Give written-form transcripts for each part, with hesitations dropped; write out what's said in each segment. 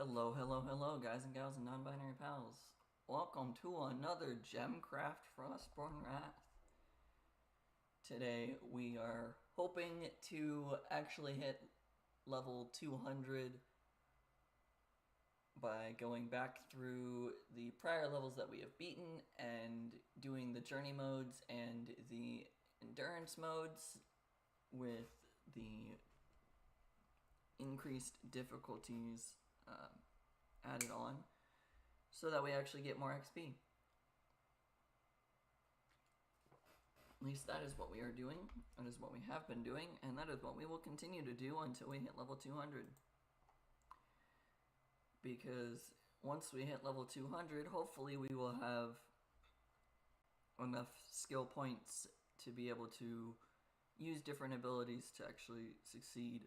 Hello, hello, hello, guys and gals and non-binary pals. Welcome to another Gemcraft Frostborn Wrath. Today we are hoping to actually hit level 200 by going back through the prior levels that we have beaten and doing the journey modes and the endurance modes with the increased difficulties added on so that we actually get more XP. At least that is what we are doing, that is what we have been doing, and that is what we will continue to do until we hit level 200. Because once we hit level 200, hopefully we will have enough skill points to be able to use different abilities to actually succeed.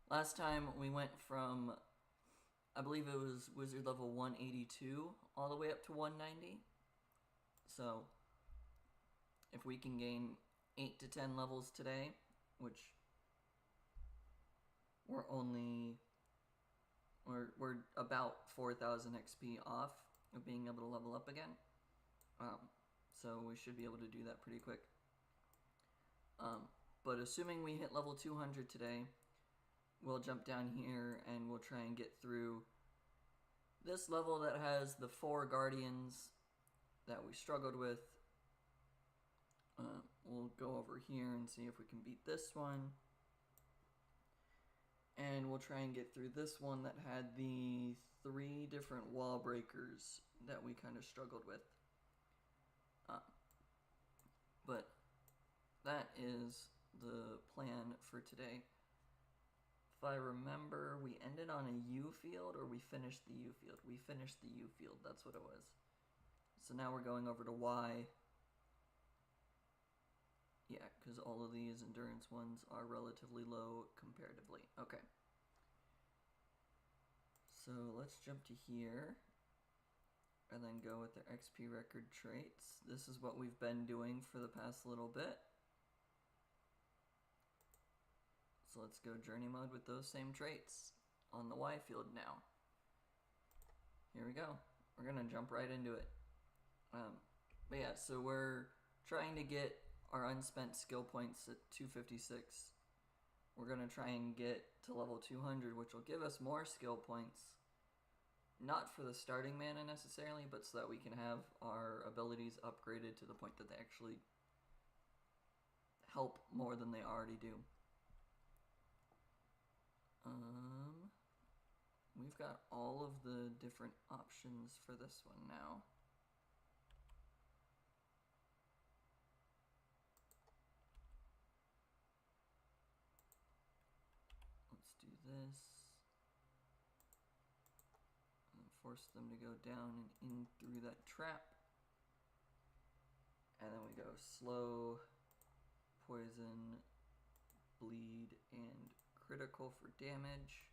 Last time we went from, I believe it was wizard level 182 all the way up to 190. So if we can gain 8 to 10 levels today, which we're about 4,000 XP off of being able to level up again. So we should be able to do that pretty quick. But assuming we hit level 200 today, we'll jump down here and we'll try and get through this level that has the 4 guardians that we struggled with. We'll go over here and see if we can beat this one. And we'll try and get through this one that had the 3 different wall breakers that we kind of struggled with. But that is the plan for today. If I remember, we ended on a U field, or we finished the U field? We finished the U field, that's what it was. So now we're going over to Y. Yeah, because all of these endurance ones are relatively low comparatively. Okay. So let's jump to here, and then go with the XP record traits. This is what we've been doing for the past little bit. So let's go journey mode with those same traits on the Y field now. Here we go. We're gonna jump right into it. But yeah, so we're trying to get our unspent skill points at 256. We're gonna try and get to level 200, which will give us more skill points. Not for the starting mana necessarily, but so that we can have our abilities upgraded to the point that they actually help more than they already do. We've got all of the different options for this one now. Let's do this. And force them to go down and in through that trap. And then we go slow, poison, bleed, and critical for damage.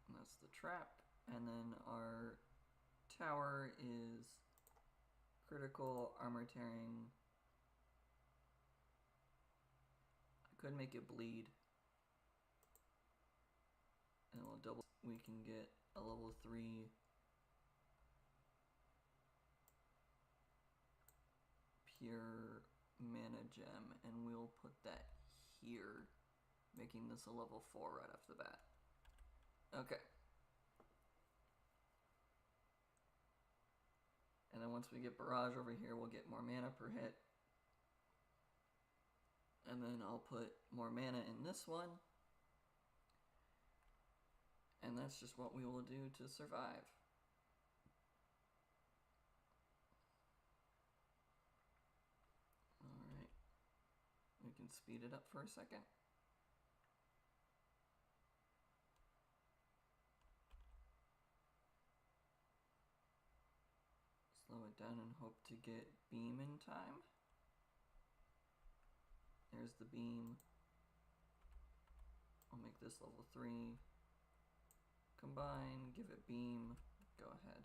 And that's the trap. And then our tower is critical, armor tearing. I could make it bleed. And we'll double. We can get a level 3 pure mana gem, and we'll put that here, making this a level 4 right off the bat. Okay. And then once we get barrage over here, we'll get more mana per hit. And then I'll put more mana in this one. And that's just what we will do to survive. Alright. We can speed it up for a second. Slow it down and hope to get beam in time. There's the beam. I'll make this level 3. Combine, give it beam, go ahead.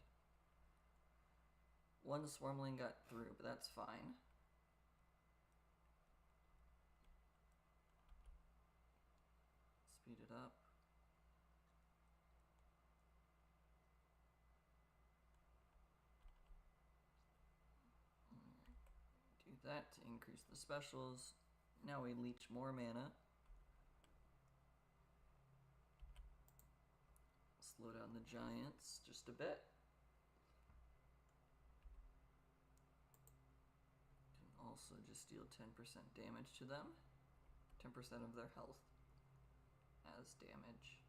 One swarmling got through, but that's fine. that to increase the specials. Now we leech more mana. Slow down the giants just a bit. Can also just deal 10% damage to them. 10% of their health as damage.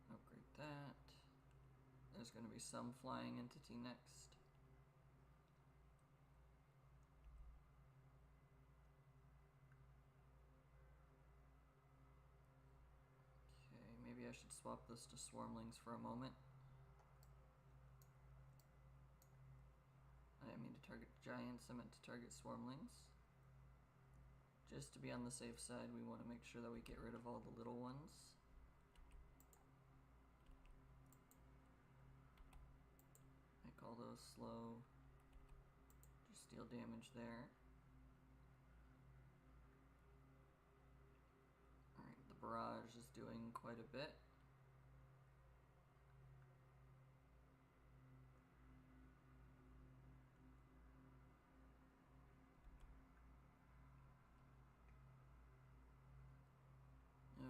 Upgrade that. There's going to be some flying entity next. Okay, maybe I should swap this to swarmlings for a moment. I didn't mean to target giants, I meant to target swarmlings. Just to be on the safe side, we want to make sure that we get rid of all the little ones. Make all those slow. Just deal damage there. Alright, the barrage is doing quite a bit.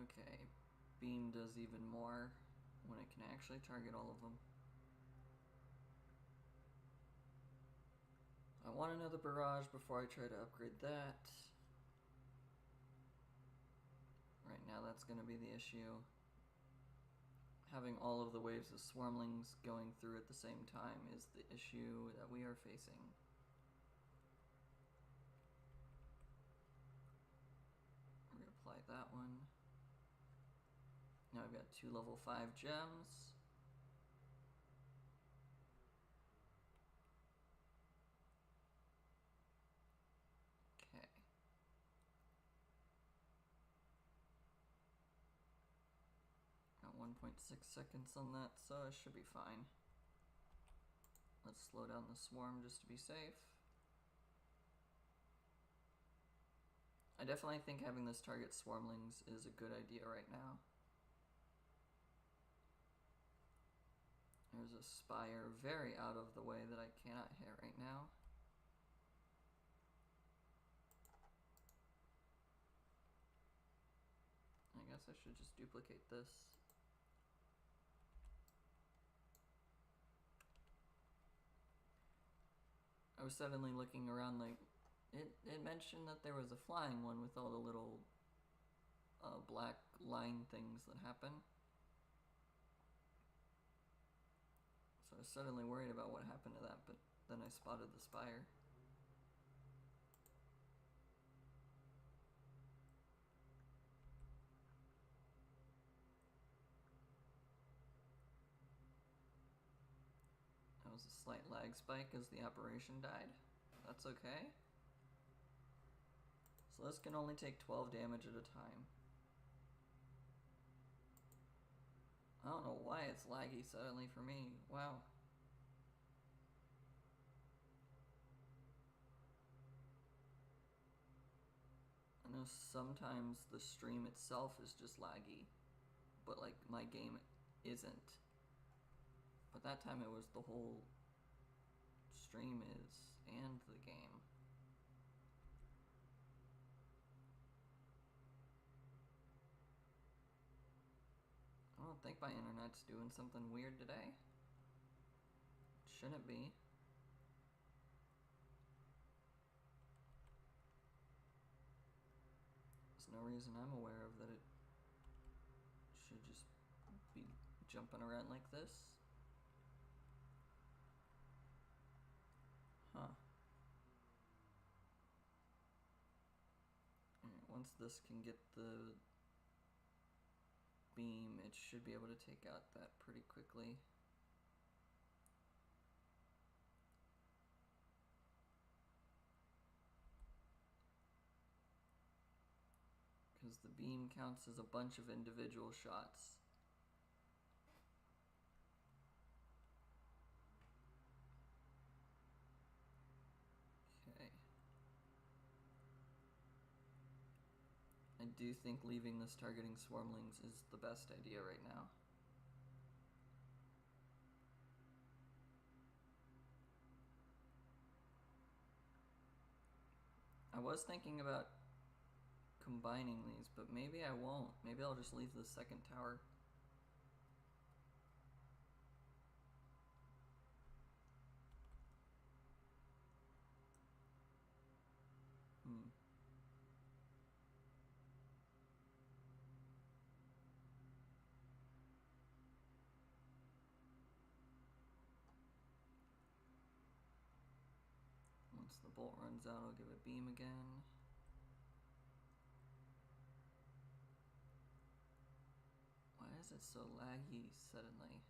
Okay, beam does even more when it can actually target all of them. I want another barrage before I try to upgrade that. Right now that's going to be the issue. Having all of the waves of swarmlings going through at the same time is the issue that we are facing. Reapply that one. Now I've got 2 level 5 gems. Okay. Got 1.6 seconds on that, so I should be fine. Let's slow down the swarm just to be safe. I definitely think having this target swarmlings is a good idea right now. There's a spire very out of the way that I cannot hit right now. I guess I should just duplicate this. I was suddenly looking around like, it mentioned that there was a flying one with all the little black line things that happen. So I was suddenly worried about what happened to that, but then I spotted the spire. That was a slight lag spike as the operation died. That's okay. So this can only take 12 damage at a time. I don't know why it's laggy suddenly for me. Wow. I know sometimes the stream itself is just laggy, but like my game isn't. But that time it was the whole stream is and the game. I don't think my internet's doing something weird today. It shouldn't be. There's no reason I'm aware of that it should just be jumping around like this. Huh. Alright, once this can get the beam, it should be able to take out that pretty quickly. Because the beam counts as a bunch of individual shots. Okay. I do think leaving this targeting swarmlings is the best idea right now. was thinking about combining these, but maybe I won't. Maybe I'll just leave the second tower. Once the bolt runs out, I'll give it beam again. Why is it so laggy suddenly?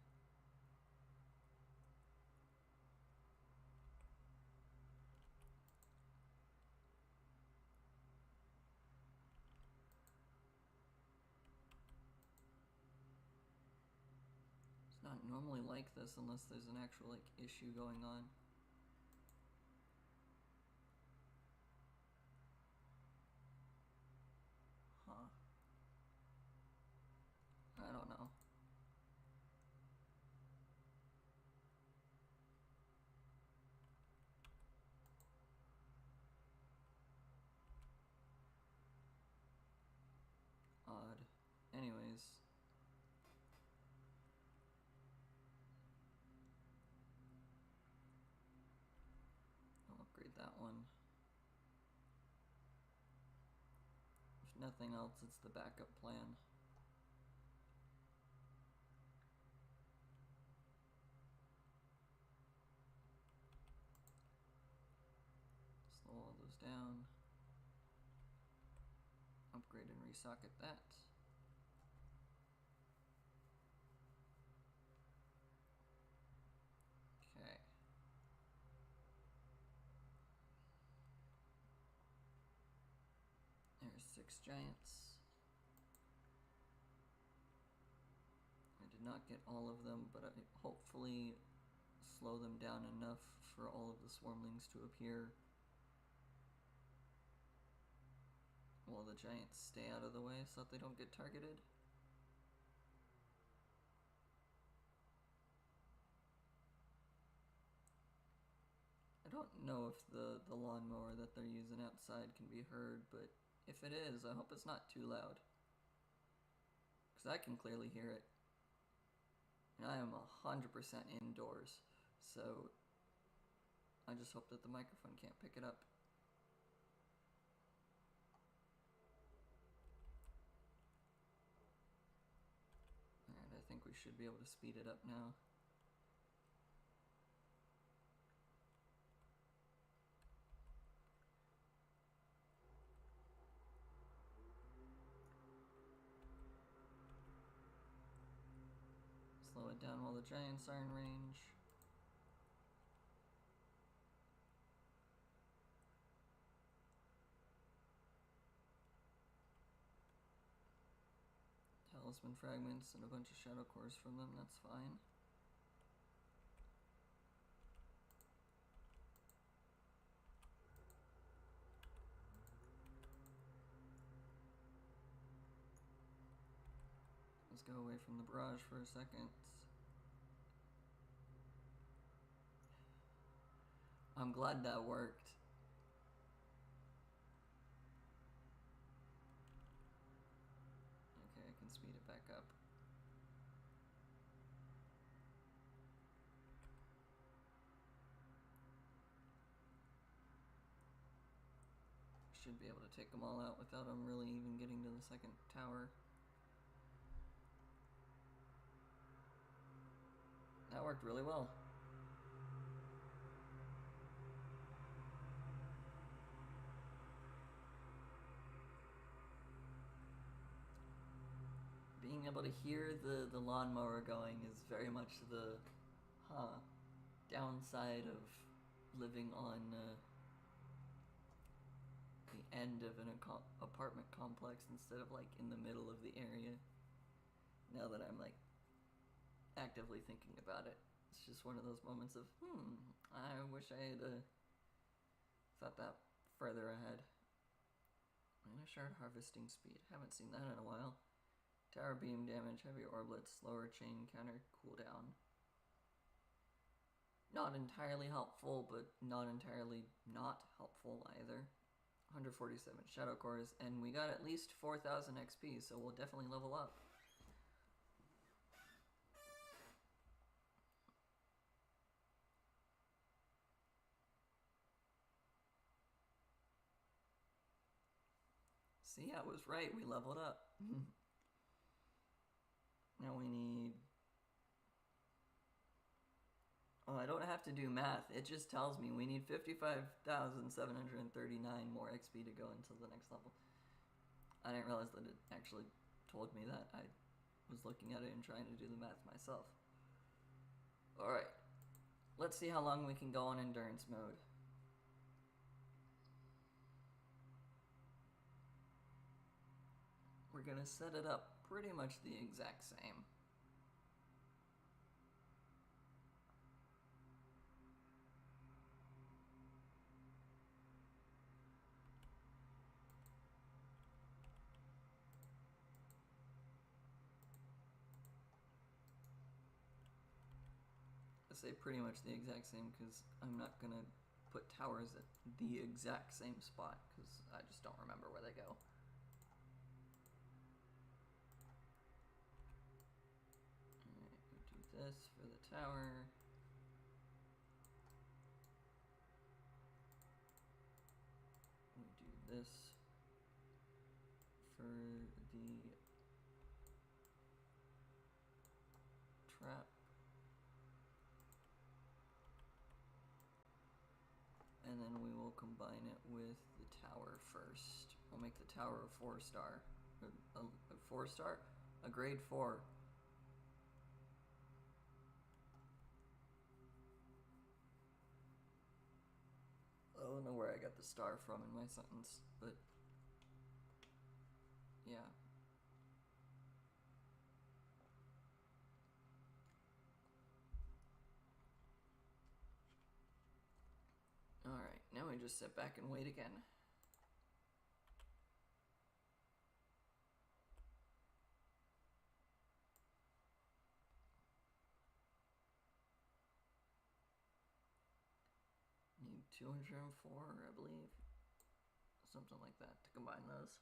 It's not normally like this unless there's an actual like issue going on. Huh. I don't know. Odd. Anyways. I'll upgrade that one. If nothing else, it's the backup plan. Slow all those down. Upgrade and resocket that. Okay. There's 6 giants. I did not get all of them, but I hopefully slow them down enough for all of the swarmlings to appear while the giants stay out of the way so that they don't get targeted. I don't know if the lawnmower that they're using outside can be heard, but if it is, I hope it's not too loud. Because I can clearly hear it. And I am 100% indoors, so I just hope that the microphone can't pick it up. Alright, I think we should be able to speed it up now. Slow it down while the giants are in range. Talisman fragments and a bunch of shadow cores from them, that's fine. Let's go away from the barrage for a second. I'm glad that worked. Okay, I can speed it back up. Should be able to take them all out without them really even getting to the second tower. That worked really well. Being able to hear the lawnmower going is very much the downside of living on the end of an apartment complex instead of like in the middle of the area. Now that I'm like actively thinking about it, it's just one of those moments of I wish I had thought that further ahead. Mana shard harvesting speed, haven't seen that in a while. Tower beam damage, heavy orblet, slower chain counter cooldown. Not entirely helpful, but not entirely not helpful either. 147 shadow cores, and we got at least 4,000 XP, so we'll definitely level up. See, I was right, we leveled up. Now we need... Oh, I don't have to do math, it just tells me we need 55,739 more XP to go until the next level. I didn't realize that it actually told me that. I was looking at it and trying to do the math myself. Alright, let's see how long we can go on endurance mode. We're gonna set it up pretty much the exact same. I say pretty much the exact same because I'm not gonna put towers at the exact same spot because I just don't remember where they go. Alright, we'll do this for the tower. We'll do this for the trap. And then we will combine it with the tower first. We'll make the tower a 4-star. A 4-star? A grade 4. I don't know where I got the star from in my sentence, but yeah. Alright, now we just sit back and wait again. Need 204, I believe. Something like that to combine those.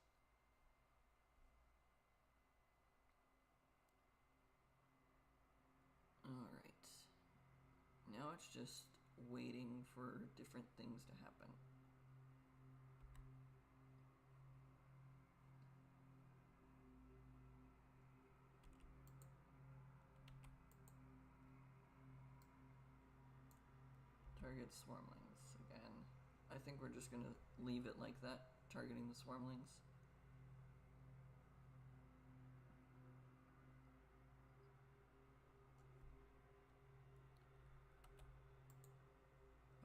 Alright. Now it's just waiting for different things to happen. Target swarmlings again. I think we're just gonna leave it like that, targeting the swarmlings.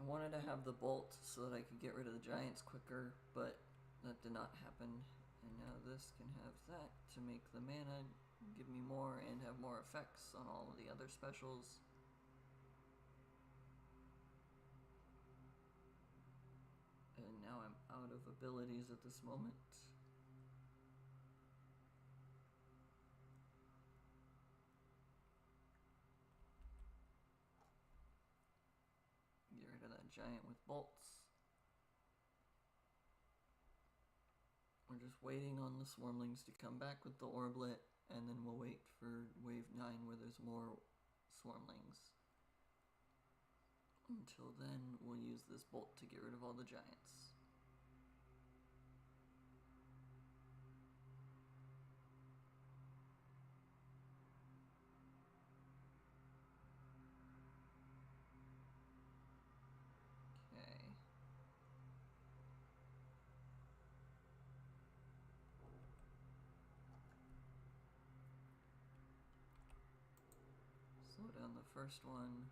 I wanted to have the bolt so that I could get rid of the giants quicker, but that did not happen. And now this can have that to make the mana give me more and have more effects on all of the other specials. And now I'm out of abilities at this moment. Get rid of that giant with bolts. We're just waiting on the swarmlings to come back with the orblet, and then we'll wait for wave 9 where there's more swarmlings. Until then, we'll use this bolt to get rid of all the giants. Okay. Slow down the first one.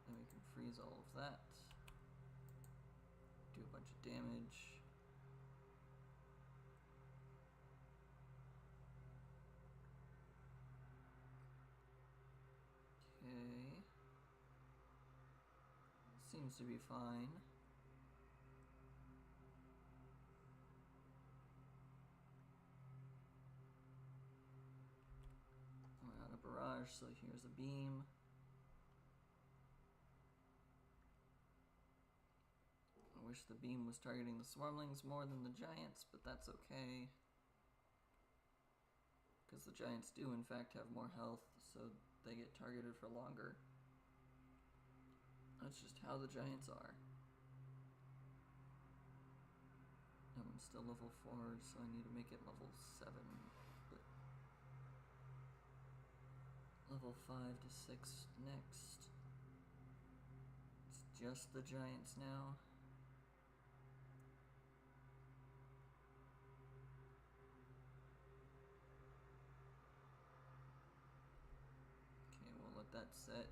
Then we can freeze all of that. Do a bunch of damage. Okay. Seems to be fine. We're out of barrage, so here's a beam. wish the beam was targeting the swarmlings more than the giants, but that's okay. Because the giants do in fact have more health, so they get targeted for longer. That's just how the giants are. I'm still level 4, so I need to make it level 7. But level 5 to 6 next. It's just the giants now. Okay, we'll let that set.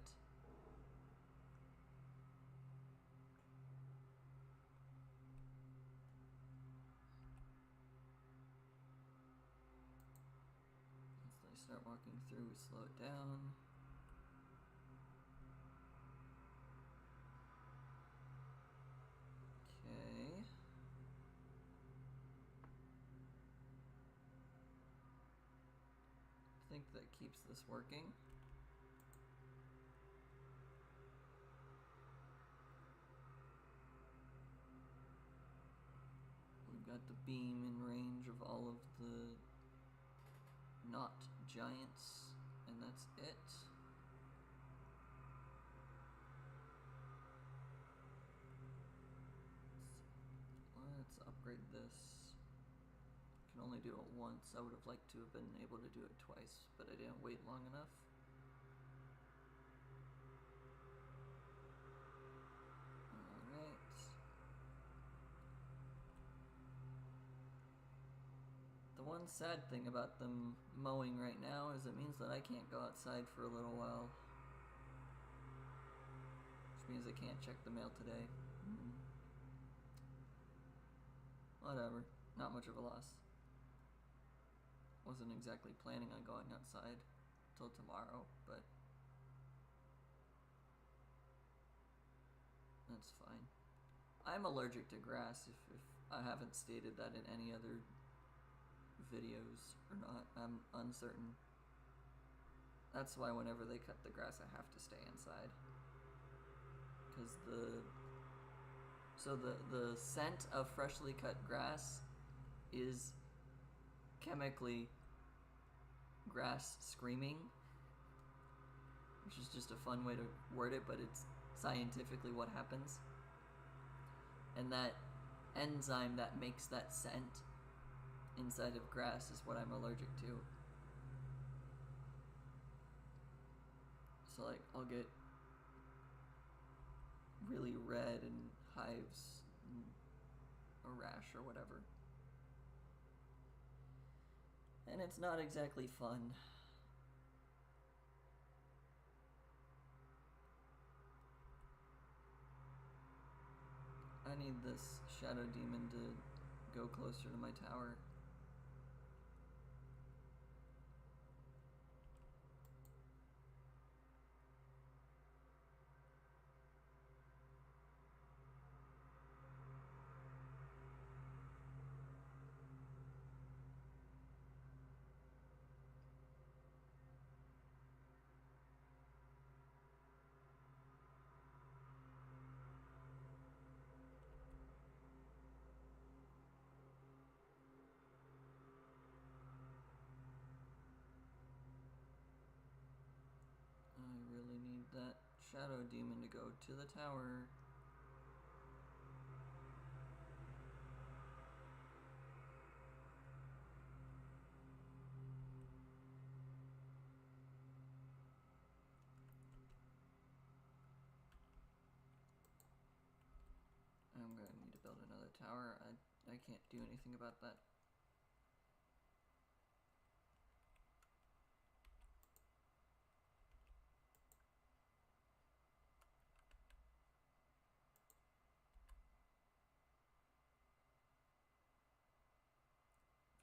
Start walking through, we slow it down. Okay. I think that keeps this working. We've got the beam in range of all of the not giants, and that's it. Let's upgrade this. Can only do it once. I would have liked to have been able to do it twice, but I didn't wait long enough. Alright. The one sad thing about them mowing right now is it means that I can't go outside for a little while. Which means I can't check the mail today. Whatever. Not much of a loss. Wasn't exactly planning on going outside till tomorrow, but that's fine. I'm allergic to grass, if I haven't stated that in any other videos or not. I'm uncertain. That's why whenever they cut the grass, I have to stay inside. Because the scent of freshly cut grass is chemically grass screaming, which is just a fun way to word it, but it's scientifically what happens. And that enzyme that makes that scent inside of grass is what I'm allergic to. So like, I'll get really red and hives and a rash or whatever. And it's not exactly fun. I need this shadow demon to go closer to my tower. I really need that shadow demon to go to the tower. I'm going to need to build another tower. I can't do anything about that.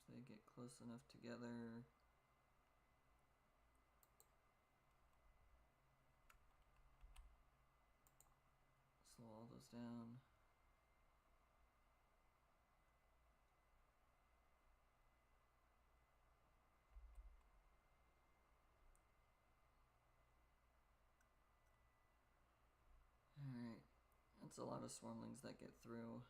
If they get close enough together. Slow all those down. That's a lot of swarmlings that get through.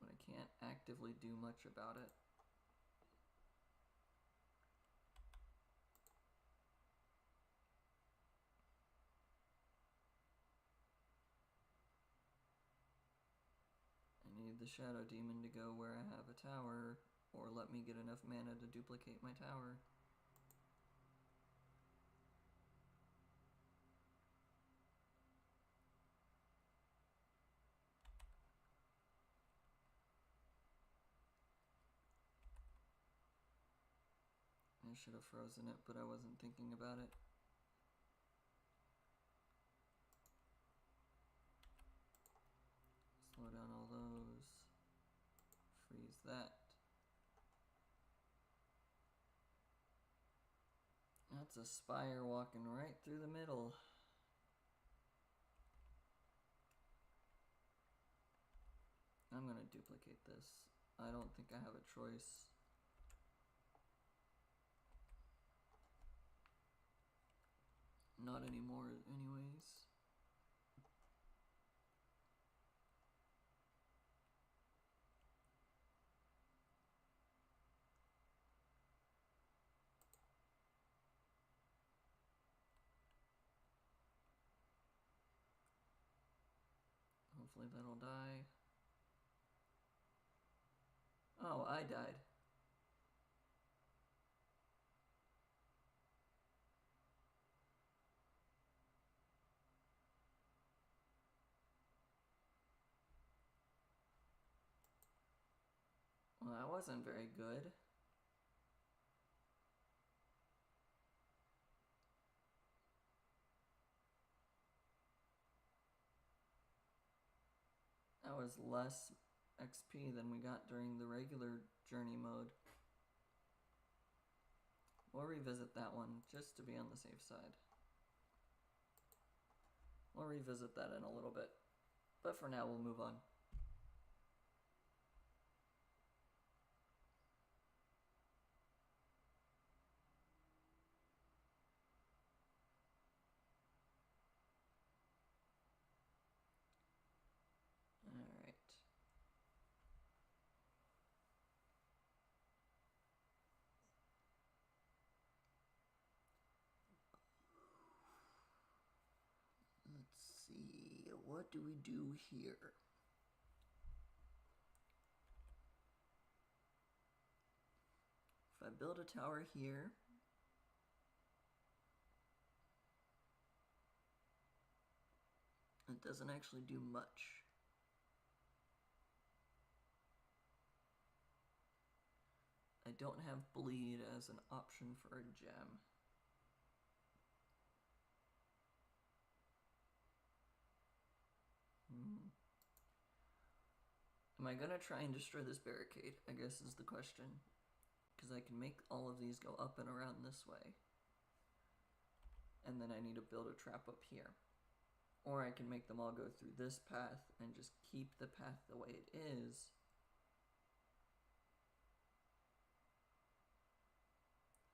But I can't actively do much about it. I need the Shadow Demon to go where I have a tower, or let me get enough mana to duplicate my tower. I should have frozen it, but I wasn't thinking about it. Slow down all those. Freeze that. That's a Spire walking right through the middle. I'm gonna duplicate this. I don't think I have a choice. Not anymore, anyways. Hopefully that'll die. Oh, I died. Well, that wasn't very good. That was less XP than we got during the regular journey mode. We'll revisit that one just to be on the safe side. We'll revisit that in a little bit. But for now, we'll move on. Alright. Let's see, what do we do here? If I build a tower here, it doesn't actually do much. I don't have bleed as an option for a gem. Am I gonna try and destroy this barricade, I guess is the question. Because I can make all of these go up and around this way. And then I need to build a trap up here. Or I can make them all go through this path and just keep the path the way it is.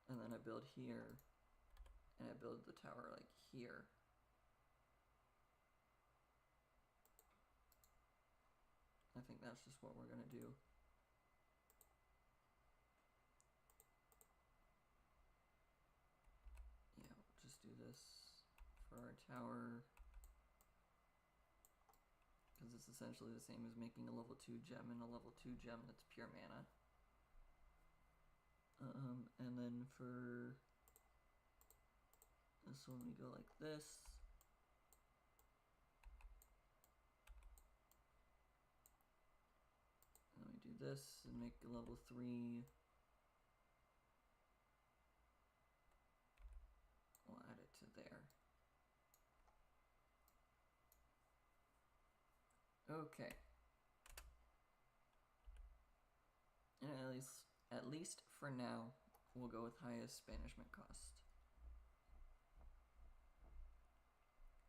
And then I build here, and I build the tower like here. I think that's just what we're gonna do. Yeah, we'll just do this for our tower. Because it's essentially the same as making a level 2 gem and a level 2 gem that's pure mana. And then for this one we go like this. And then we do this and make a level 3. We'll add it to there. Okay. And at least for now, we'll go with highest banishment cost.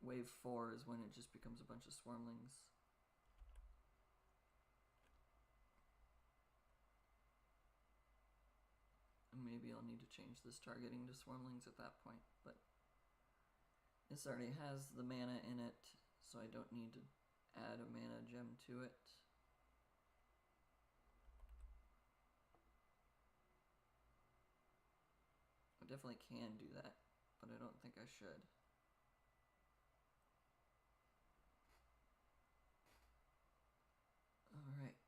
Wave 4 is when it just becomes a bunch of swarmlings. And maybe I'll need to change this targeting to swarmlings at that point, but This already has the mana in it, so I don't need to add a mana gem to it. I definitely can do that, but I don't think I should. Alright.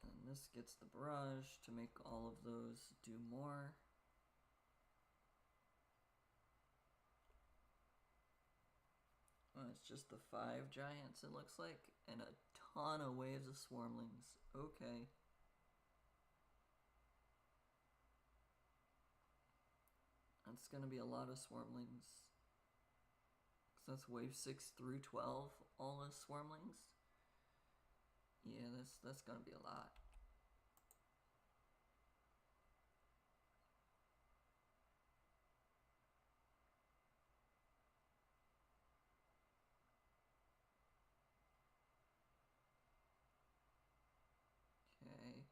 And this gets the barrage to make all of those do more. Well, it's just the 5 giants, it looks like, and a ton of waves of swarmlings. Okay. That's gonna be a lot of swarmlings. So that's wave 6 through 12, all those swarmlings. Yeah, that's gonna be a lot. Okay.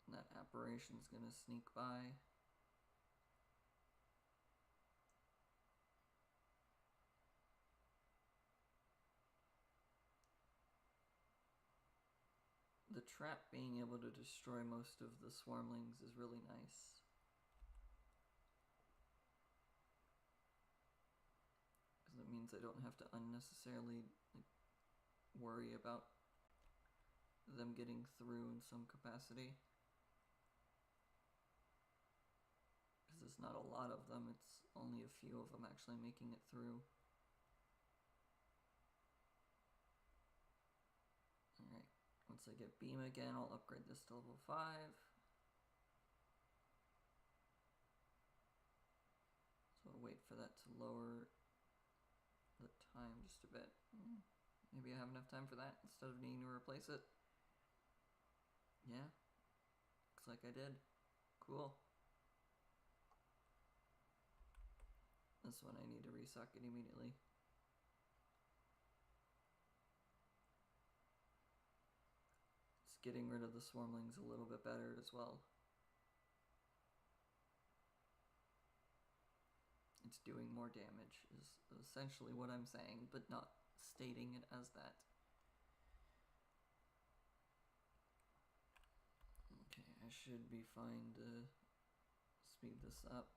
And that apparition's gonna sneak by. The trap being able to destroy most of the swarmlings is really nice. Because it means I don't have to unnecessarily worry about them getting through in some capacity. Because there's not a lot of them, it's only a few of them actually making it through. Alright, once I get beam again, I'll upgrade this to level 5. So I'll wait for that to lower the time just a bit. Maybe I have enough time for that instead of needing to replace it. Yeah, looks like I did. Cool. This one I need to resocket immediately. It's getting rid of the swarmlings a little bit better as well. It's doing more damage is essentially what I'm saying, but not stating it as that. Okay, I should be fine to speed this up.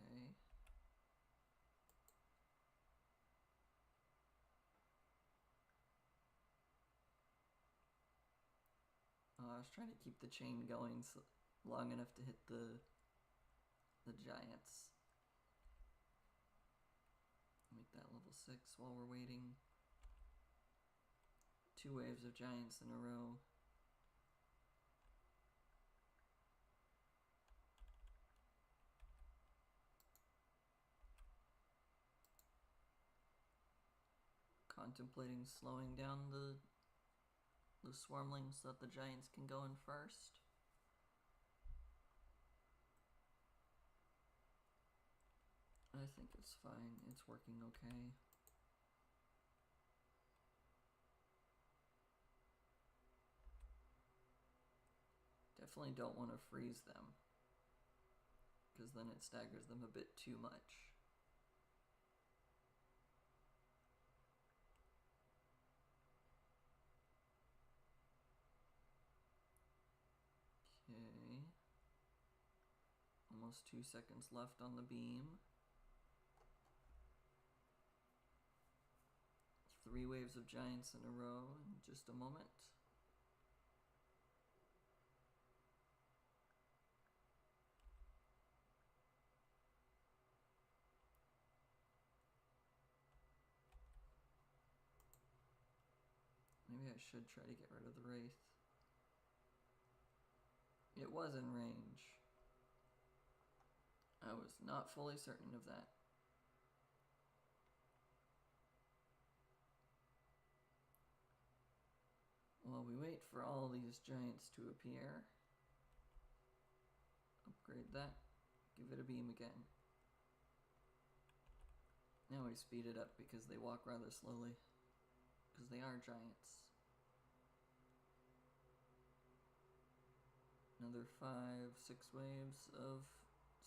Okay. I was trying to keep the chain going long enough to hit the giants. Make that level 6 while we're waiting. 2 waves of giants in a row. Contemplating slowing down the swarmlings so that the giants can go in first. I think it's fine. It's working okay. Definitely don't want to freeze them, because then it staggers them a bit too much. Okay. Almost 2 seconds left on the beam. 3 waves of giants in a row in just a moment. Maybe I should try to get rid of the Wraith. It was in range. I was not fully certain of that. While we wait for all these giants to appear, upgrade that. Give it a beam again. Now we speed it up because they walk rather slowly. Because they are giants. Another 5, 6 waves of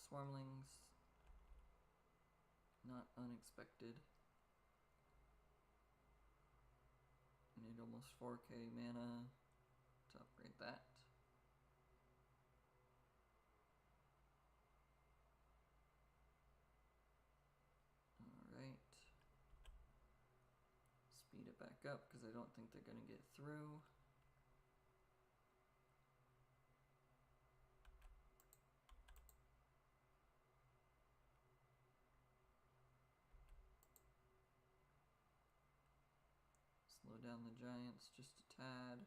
swarmlings. Not unexpected. Need almost 4k mana to upgrade that. Alright. Speed it back up because I don't think they're going to get through. Slow down the giants just a tad.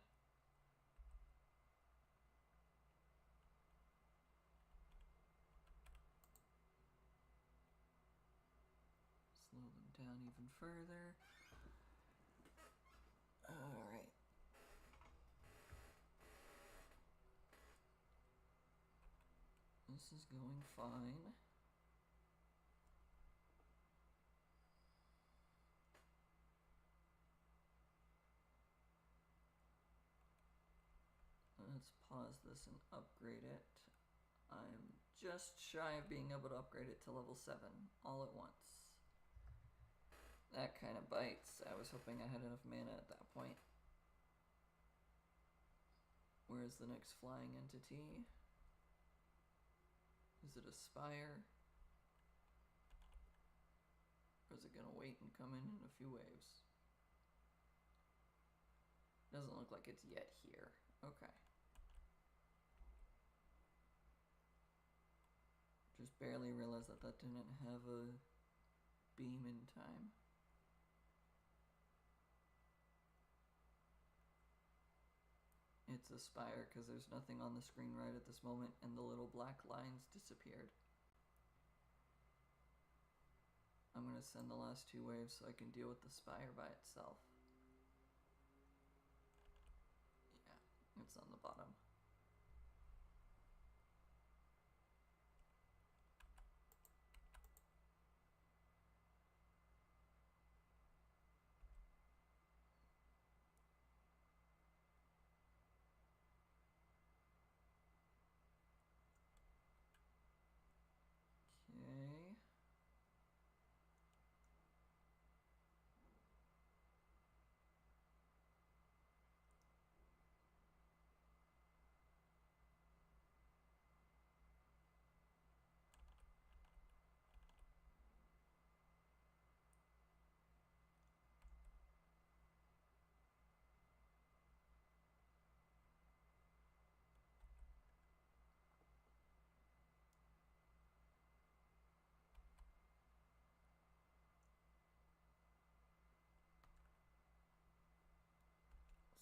Slow them down even further. Alright. This is going fine. Let's pause this and upgrade it. I'm just shy of being able to upgrade it to level 7 all at once. That kind of bites. I was hoping I had enough mana at that point. Where's the next flying entity? Is it a spire? Or is it gonna wait and come in a few waves? Doesn't look like it's yet here. Okay. Just barely realized that that didn't have a beam in time. It's a spire because there's nothing on the screen right at this moment and the little black lines disappeared. I'm going to send the last 2 waves so I can deal with the spire by itself. Yeah, it's on the bottom. Okay.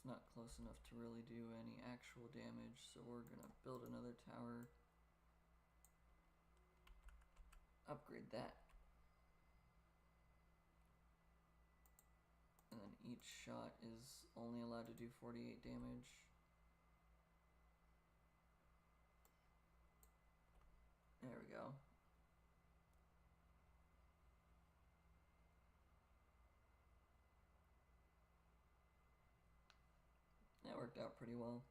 It's not close enough to really do any actual damage, so we're gonna build another tower. Upgrade that. And then each shot is only allowed to do 48 damage. There we go. That worked out pretty well.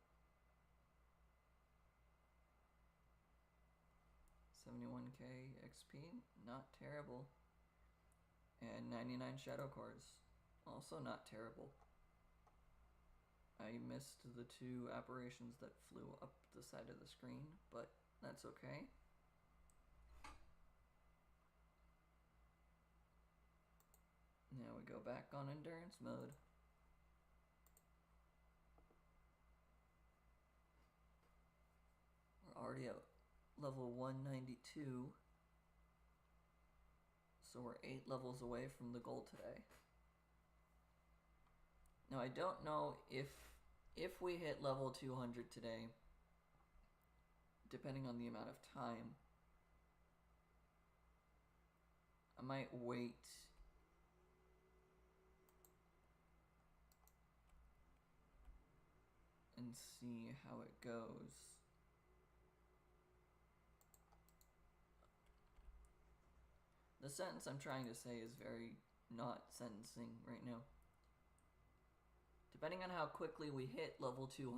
71k XP, not terrible. And 99 shadow cores, also not terrible. I missed the 2 apparitions that flew up the side of the screen, but that's okay. Now we go back on endurance mode. We're already at level 192. So we're 8 levels away from the goal today. Now I don't know if we hit level 200 today, depending on the amount of time, I might wait and see how it goes. sentence I'm trying to say is very not sentencing right now. Depending on how quickly we hit level 200,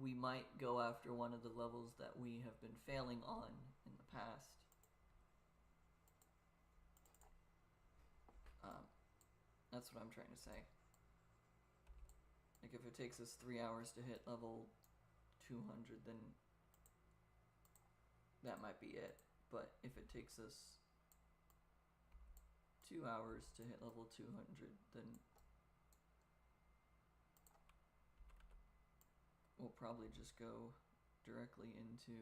we might go after one of the levels that we have been failing on in the past. That's what I'm trying to say. Like, if it takes us 3 hours to hit level 200, then that might be it. But if it takes us 2 hours to hit level 200, then we'll probably just go directly into...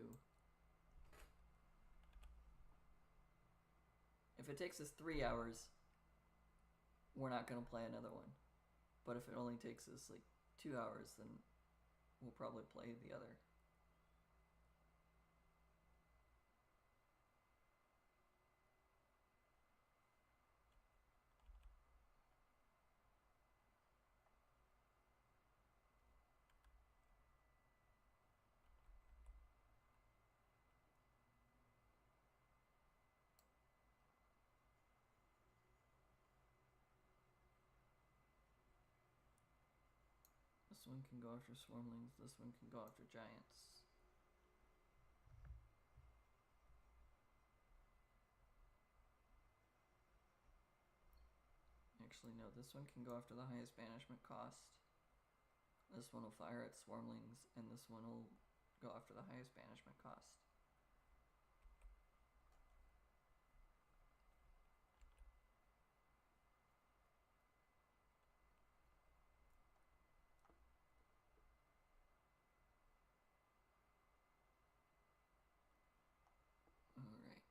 If it takes us 3 hours, we're not going to play another one. But if it only takes us like 2 hours, then we'll probably play the other. This one can go after swarmlings, this one can go after giants. Actually, no, this one can go after the highest banishment cost. This one will fire at swarmlings, and this one will go after the highest banishment cost. Alright.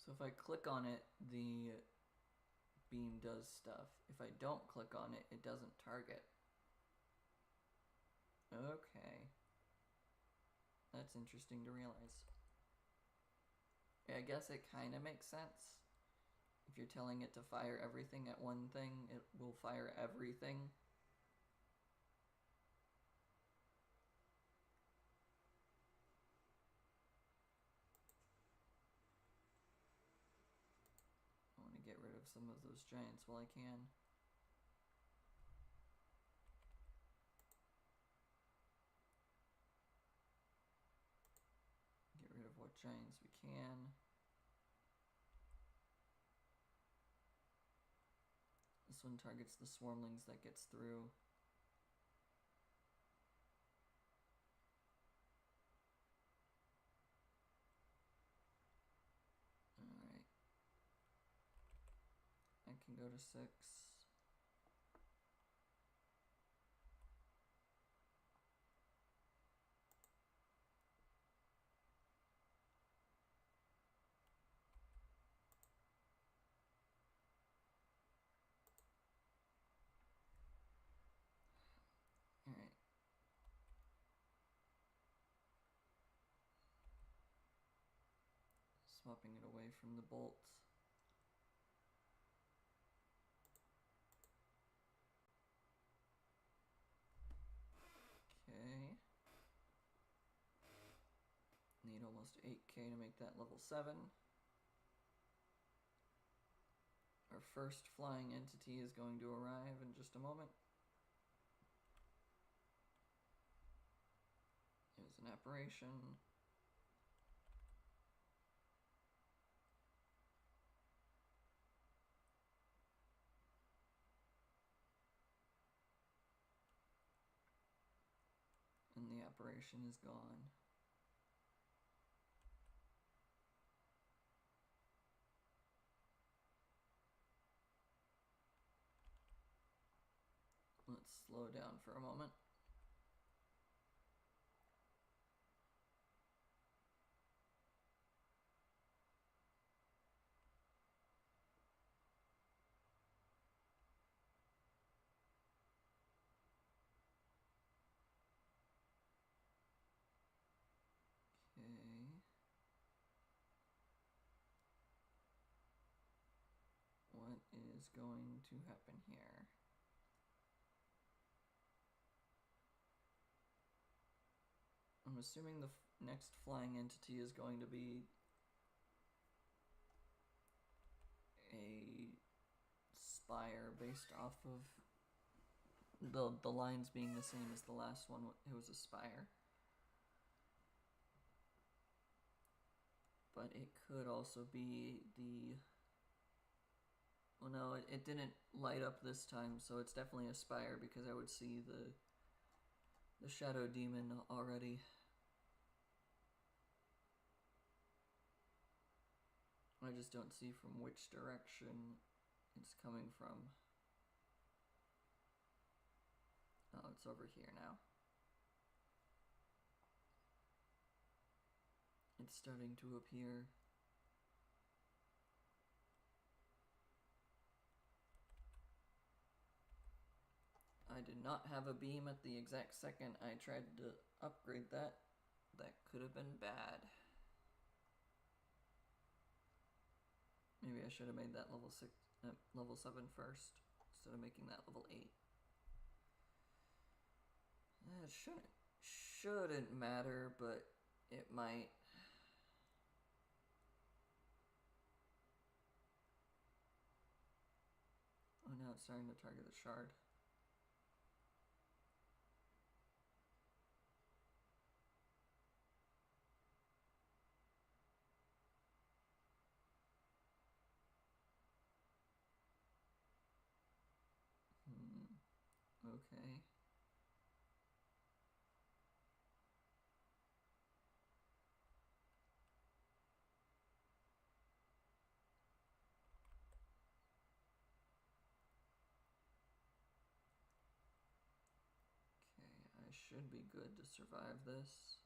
So if I click on it, the beam does stuff. If I don't click on it, it doesn't target. Okay. That's interesting to realize. Yeah, I guess it kind of makes sense. If you're telling it to fire everything at one thing, it will fire everything. I want to get rid of some of those giants while I can. Get rid of what giants we can. This one targets the swarmlings that gets through. Alright. I can go to 6. Alright. Swapping it away from the bolts. Okay. Need almost 8k to make that level 7. Our first flying entity is going to arrive in just a moment. There's an apparition. And the apparition is gone. Let's slow down for a moment. is going to happen here? I'm assuming the next flying entity is going to be a spire based off of the lines being the same as the last one. It was a spire. But it could also be the... Well, no, it didn't light up this time, so it's definitely a spire because I would see the shadow demon already. I just don't see from which direction it's coming from. Oh, it's over here now. It's starting to appear. I did not have a beam at the exact second I tried to upgrade that. That could have been bad. Maybe I should have made that level 7 first, instead of making that level 8. It shouldn't matter, but it might. Oh, now it's starting to target the shard. Okay. Okay, I should be good to survive this.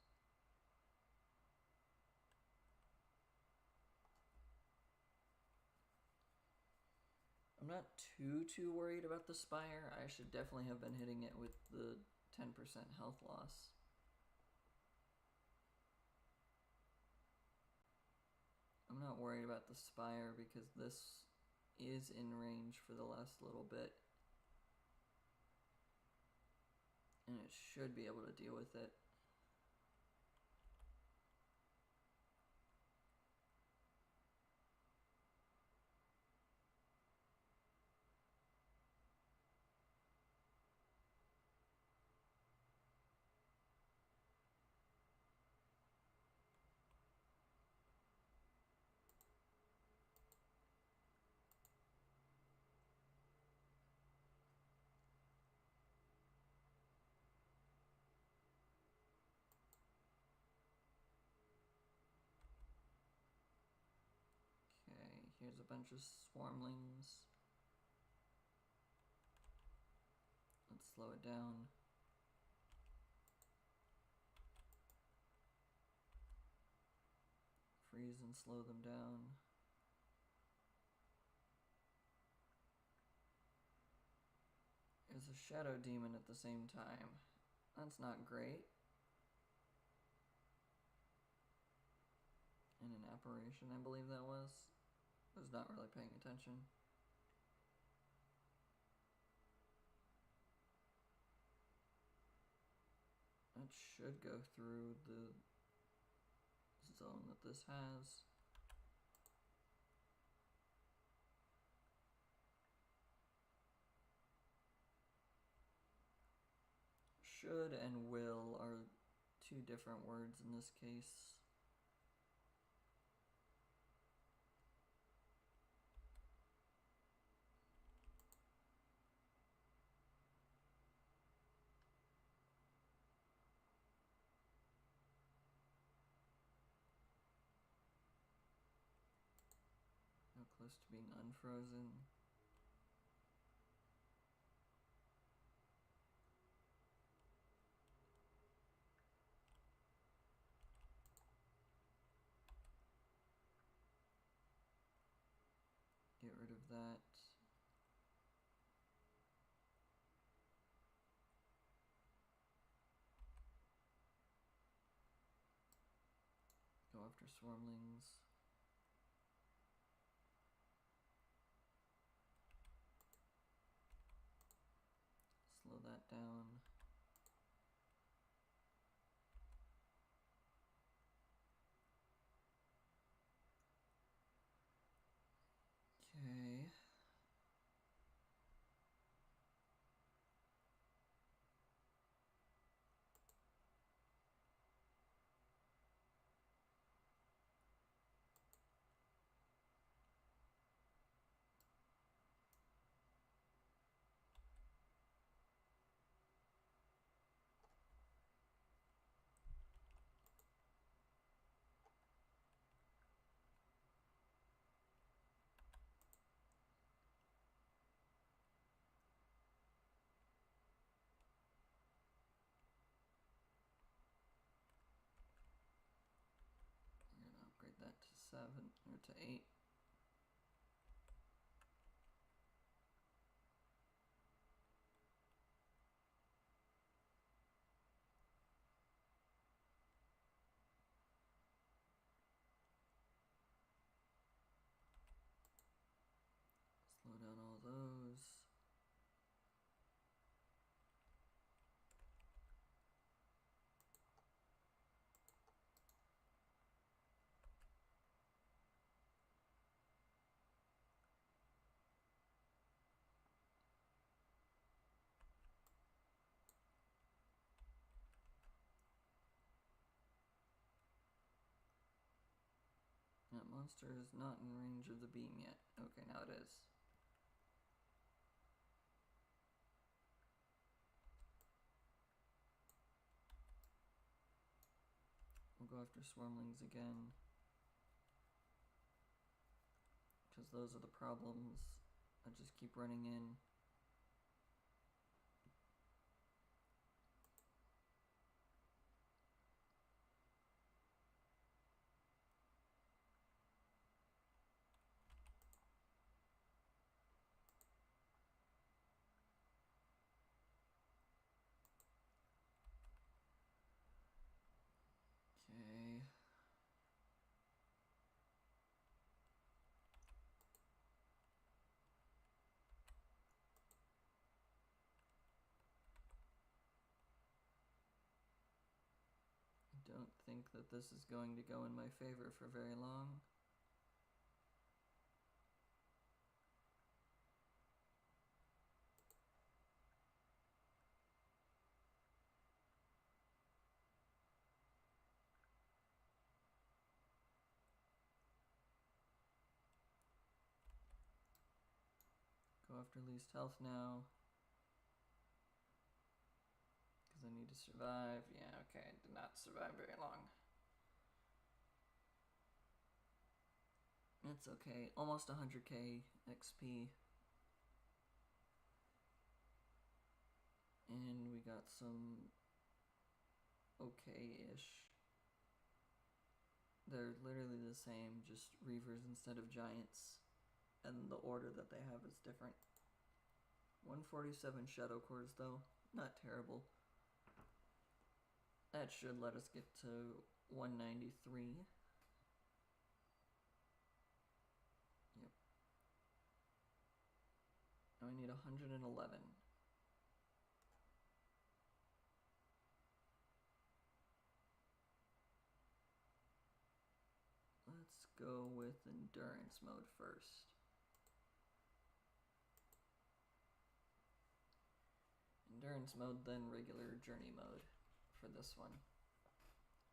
I'm not too worried about the spire. I should definitely have been hitting it with the 10% health loss. I'm not worried about the spire because this is in range for the last little bit. And it should be able to deal with it. Okay, here's a bunch of swarmlings. Let's slow it down. Freeze and slow them down. There's a shadow demon at the same time. That's not great. And an apparition, I believe that was. I was not really paying attention. That should go through the zone that this has. Should and will are two different words in this case. How close to being unfrozen. Get rid of that. Go after swarmlings. that down. Okay. We're gonna upgrade that to 7 or to 8. Slow down all those. That monster is not in range of the beam yet. Okay, now it is. We'll go after swarmlings again, because those are the problems that just keep running in. Okay. I don't think that this is going to go in my favor for very long. Go after least health now, because I need to survive. Yeah, okay, I did not survive very long. It's okay, almost 100k XP. And we got some okay-ish. They're literally the same, just reavers instead of giants. And the order that they have is different. 147 shadow cores though, not terrible. That should let us get to 193. Yep. Now I need 111. Let's go with endurance mode first. Endurance mode, then regular journey mode for this one.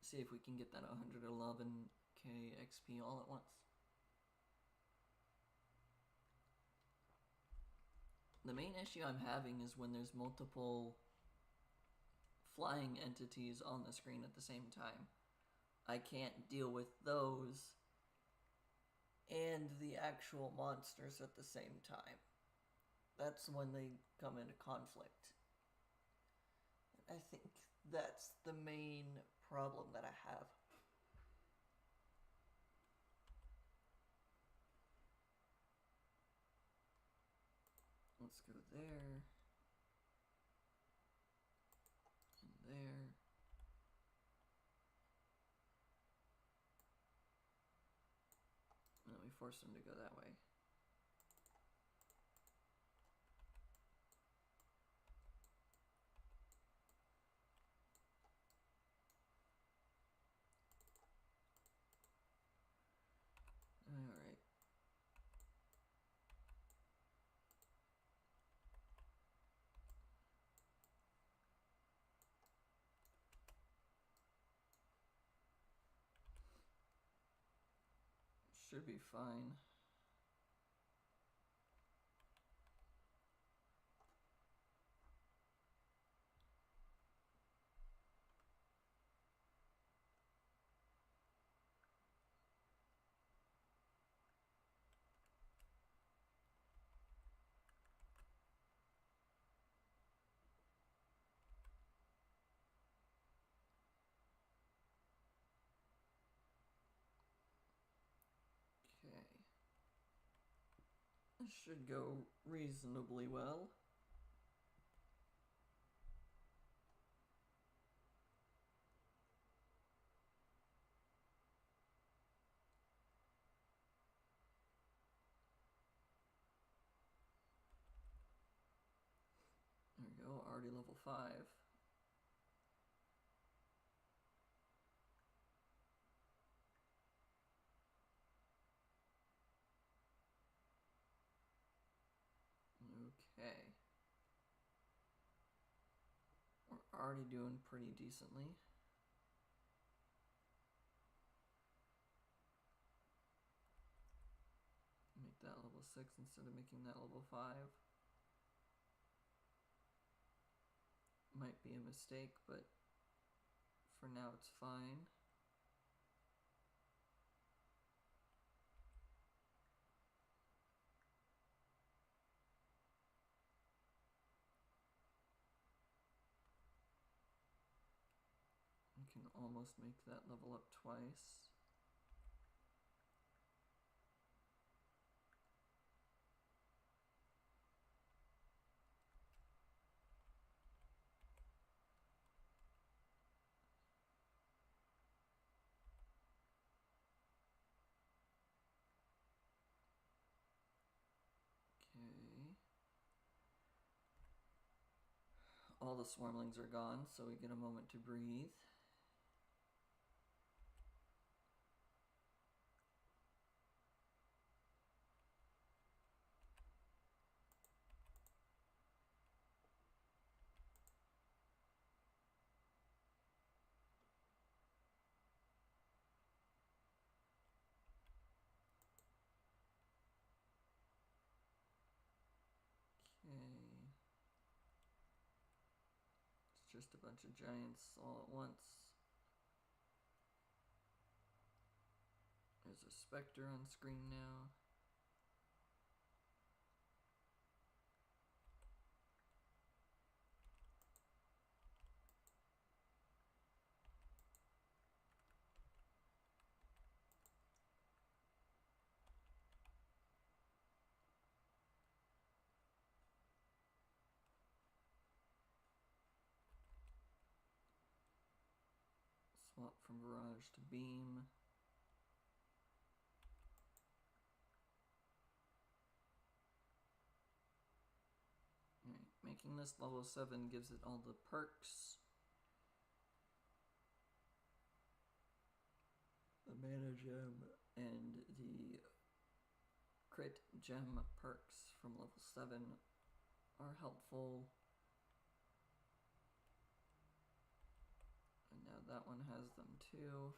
See if we can get that 111k XP all at once. The main issue I'm having is when there's multiple flying entities on the screen at the same time. I can't deal with those and the actual monsters at the same time. That's when they come into conflict. I think that's the main problem that I have. Let's go there. And there. And then we force them to go that way. Should be fine. Okay. This should go reasonably well. There we go, already level 5. Okay. We're already doing pretty decently. Make that level 6 instead of making that level 5. Might be a mistake, but for now it's fine. We can almost make that level up twice. Okay. All the swarmlings are gone, so we get a moment to breathe. Okay. It's just a bunch of giants all at once. There's a specter on screen now. Swap from barrage to beam. Alright, making this level 7 gives it all the perks. The mana gem and the crit gem perks from level 7 are helpful. And now that one has them too.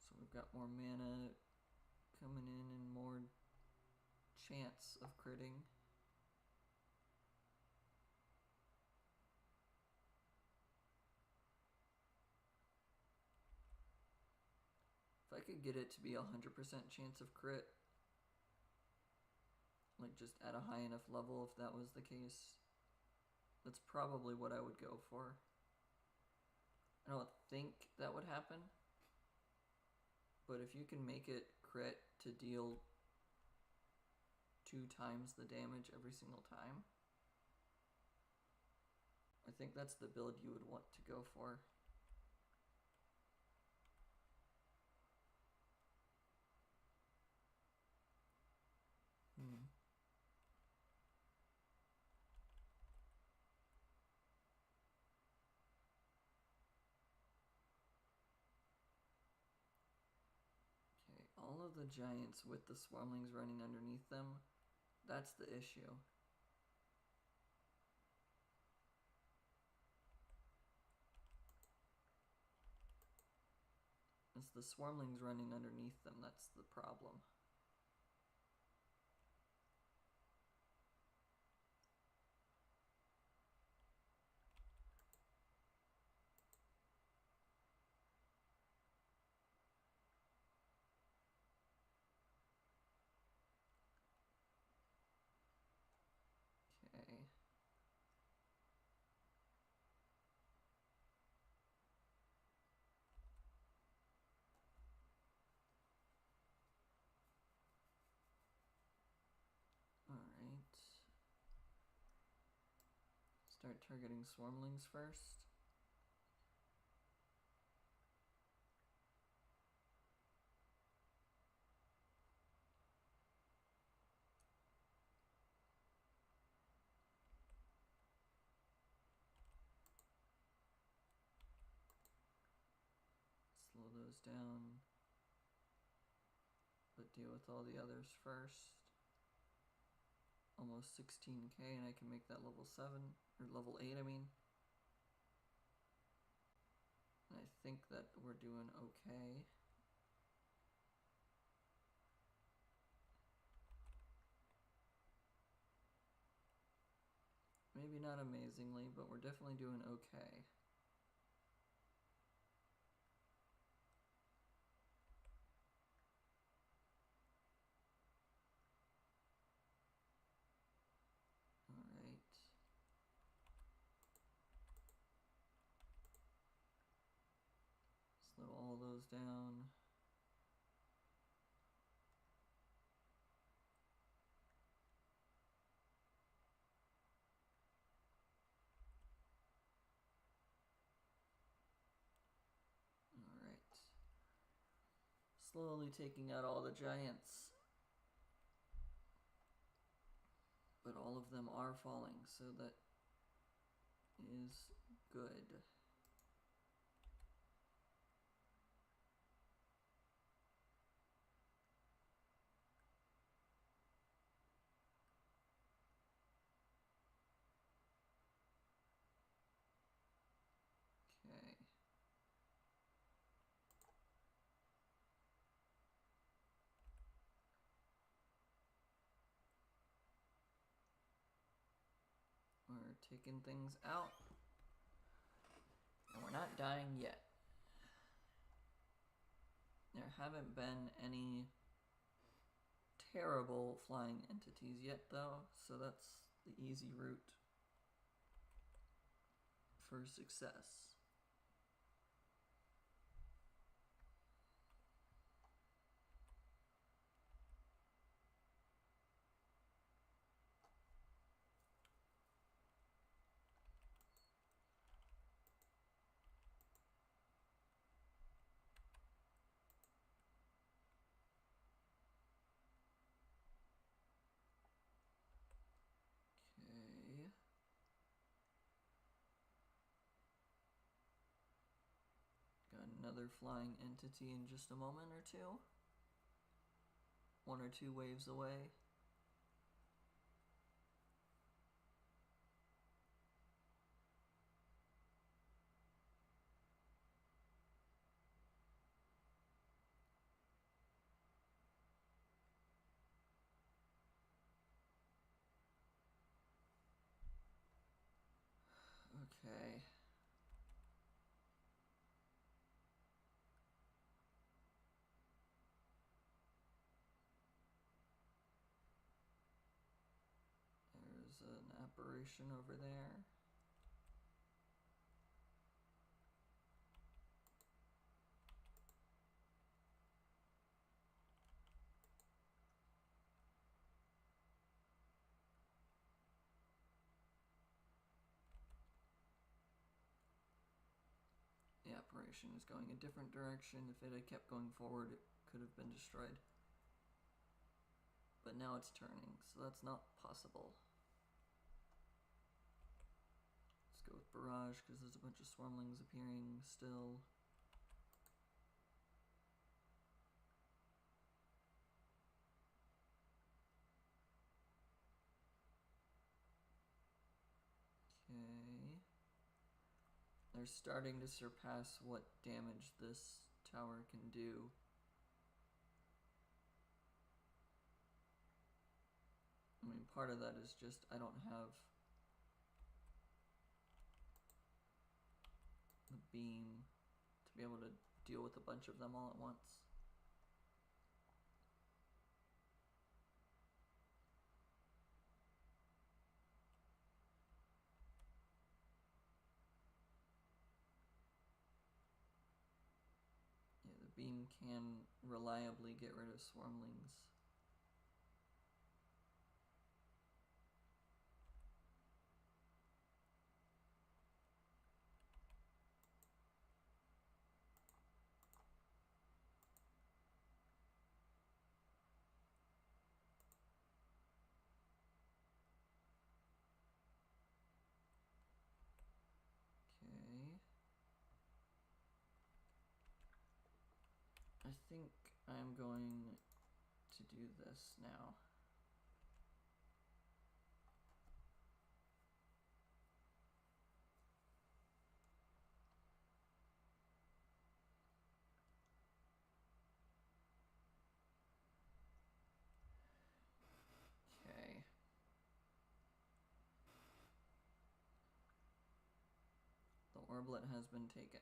So we've got more mana coming in and more chance of critting. If I could get it to be 100% chance of crit, like just at a high enough level if that was the case, that's probably what I would go for. I don't think that would happen, but if you can make it crit to deal 2 times the damage every single time, I think that's the build you would want to go for. Okay, all of the giants with the swarmlings running underneath them, that's the issue. As the swarmlings running underneath them, that's the problem. Okay. Alright. Start targeting swarmlings first. Slow those down, but deal with all the others first. Almost 16k, and I can make that level 7, or level 8, I mean. And I think that we're doing okay. Maybe not amazingly, but we're definitely doing okay. Alright. Slow all those down. Alright. Slowly taking out all the giants. But all of them are falling, so that is good. Okay. We're taking things out. And we're not dying yet. There haven't been any terrible flying entities yet, though, so that's the easy route for success. Okay. Got another flying entity in just a moment or two. 1 or 2 waves away. Okay. There's an apparition over there. The apparition is going a different direction. If it had kept going forward, it could have been destroyed. But now it's turning, so that's not possible. Let's go with barrage, because there's a bunch of swarmlings appearing still. Okay. They're starting to surpass what damage this tower can do. I mean, part of that is just I don't have the beam to be able to deal with a bunch of them all at once. Yeah, the beam can reliably get rid of swarmlings. Okay. I think I'm going to do this now. Okay. The orblet has been taken.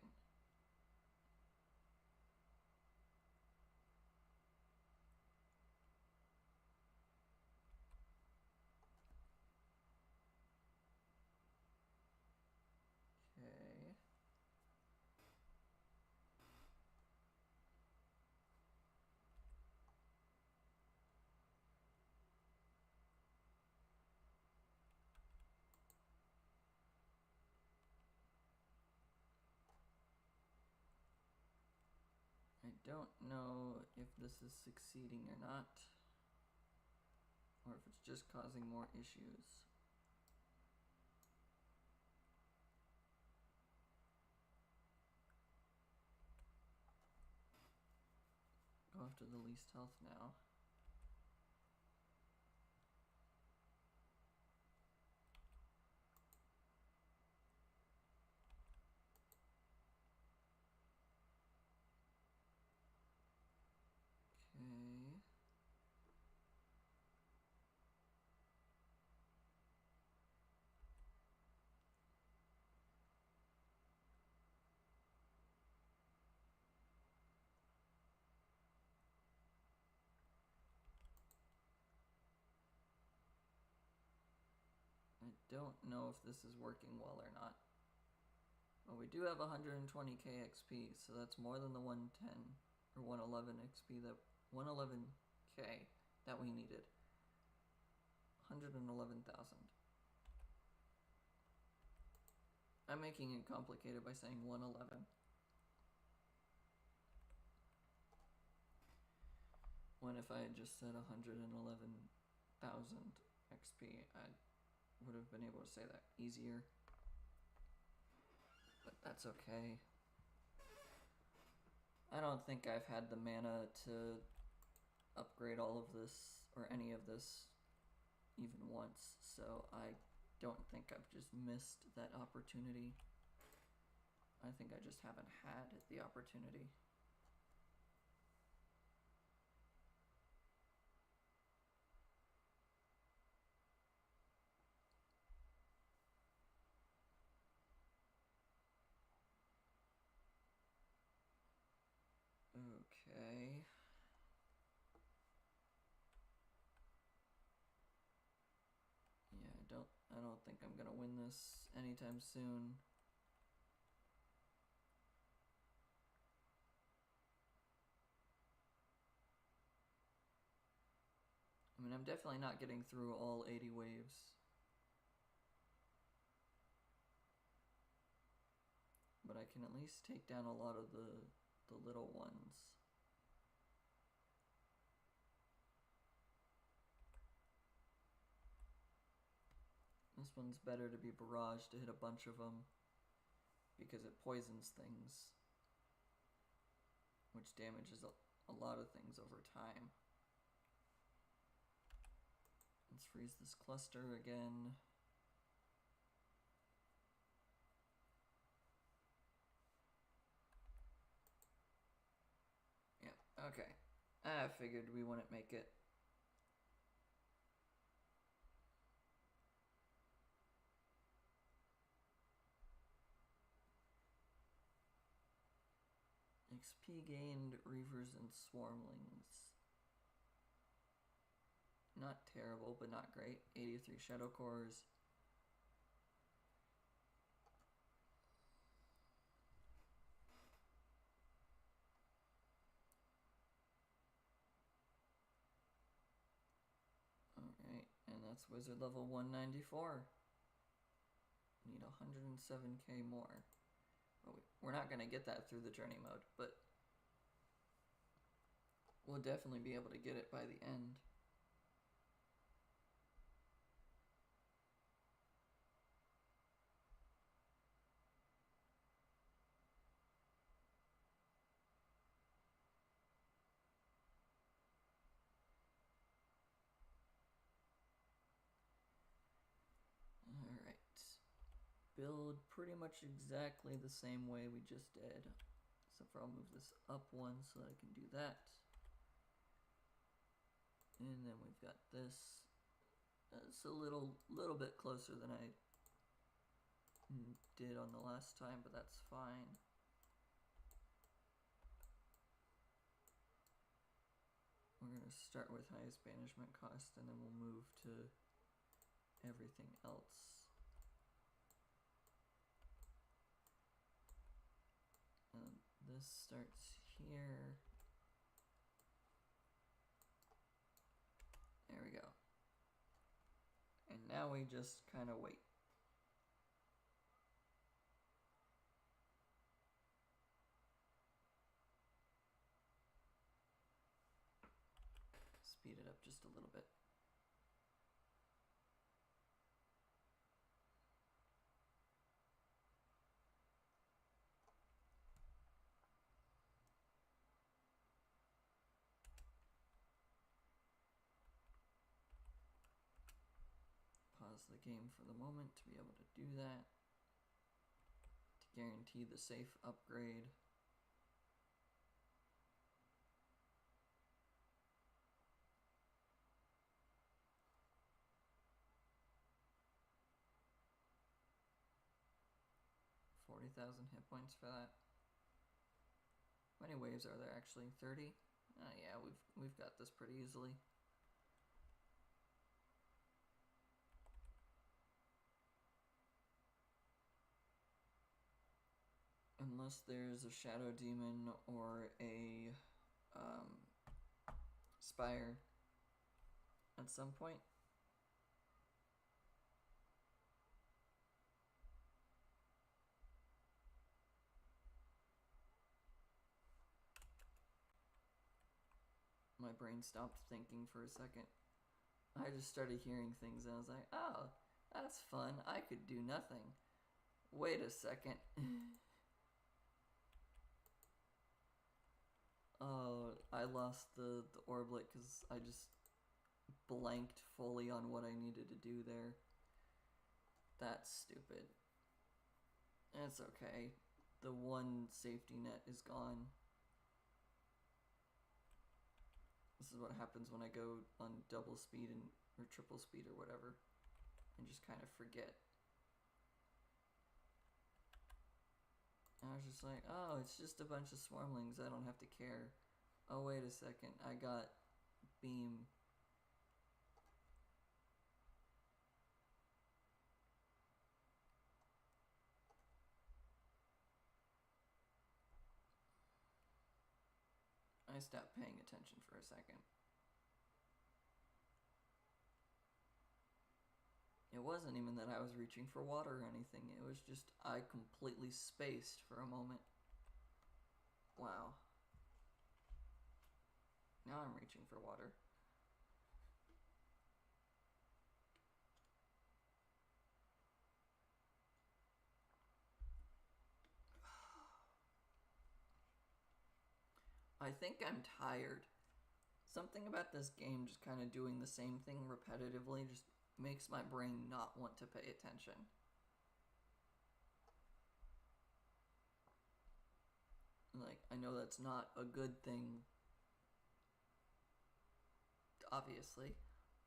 Okay. I don't know if this is succeeding or not, or if it's just causing more issues. Go after the least health now. Okay. I don't know if this is working well or not. Well, we do have 120k XP, so that's more than the 110 or 111 XP that 111k that we needed. 111,000. I'm making it complicated by saying 111. When if I had just said 111,000 XP, I would have been able to say that easier. But that's okay. I don't think I've had the mana to upgrade all of this or any of this even once, so I don't think I've just missed that opportunity. I think I just haven't had the opportunity. Okay. Yeah, I don't think I'm gonna win this anytime soon. I mean, I'm definitely not getting through all 80 waves. But I can at least take down a lot of the little ones. This one's better to be barraged to hit a bunch of them because it poisons things, which damages a lot of things over time. Let's freeze this cluster again. Okay. I figured we wouldn't make it. XP gained, Reavers and Swarmlings. Not terrible, but not great. 83 Shadow Cores. Alright, and that's Wizard level 194. Need 107k more. Oh, we're not going to get that through the journey mode, but we'll definitely be able to get it by the end. Alright. Build pretty much exactly the same way we just did. Except for I'll move this up one so that I can do that. And then we've got this. It's a little bit closer than I did on the last time, but that's fine. We're going to start with highest banishment cost, and then we'll move to everything else. And this starts here. There we go. And now we just kind of wait. Speed it up just a little bit. Pause the game for the moment to be able to do that. To guarantee the safe upgrade. $40,000 hit points for that. How many waves are there actually? 30? Yeah, we've got this pretty easily. Unless there's a Shadow Demon or a Spire at some point. My brain stopped thinking for a second. I just started hearing things and I was like, oh, that's fun. I could do nothing. Wait a second. Oh, I lost the orblet because I just blanked fully on what I needed to do there. That's stupid. It's okay. The one safety net is gone. This is what happens when I go on double speed or triple speed or whatever. And just kind of forget. I was just like, oh, it's just a bunch of swarmlings. I don't have to care. Oh, wait a second. I got beam. I stopped paying attention for a second. It wasn't even that I was reaching for water or anything. It was just I completely spaced for a moment. Wow. Now I'm reaching for water. I think I'm tired. Something about this game just kind of doing the same thing repetitively just makes my brain not want to pay attention. Like, I know that's not a good thing, obviously,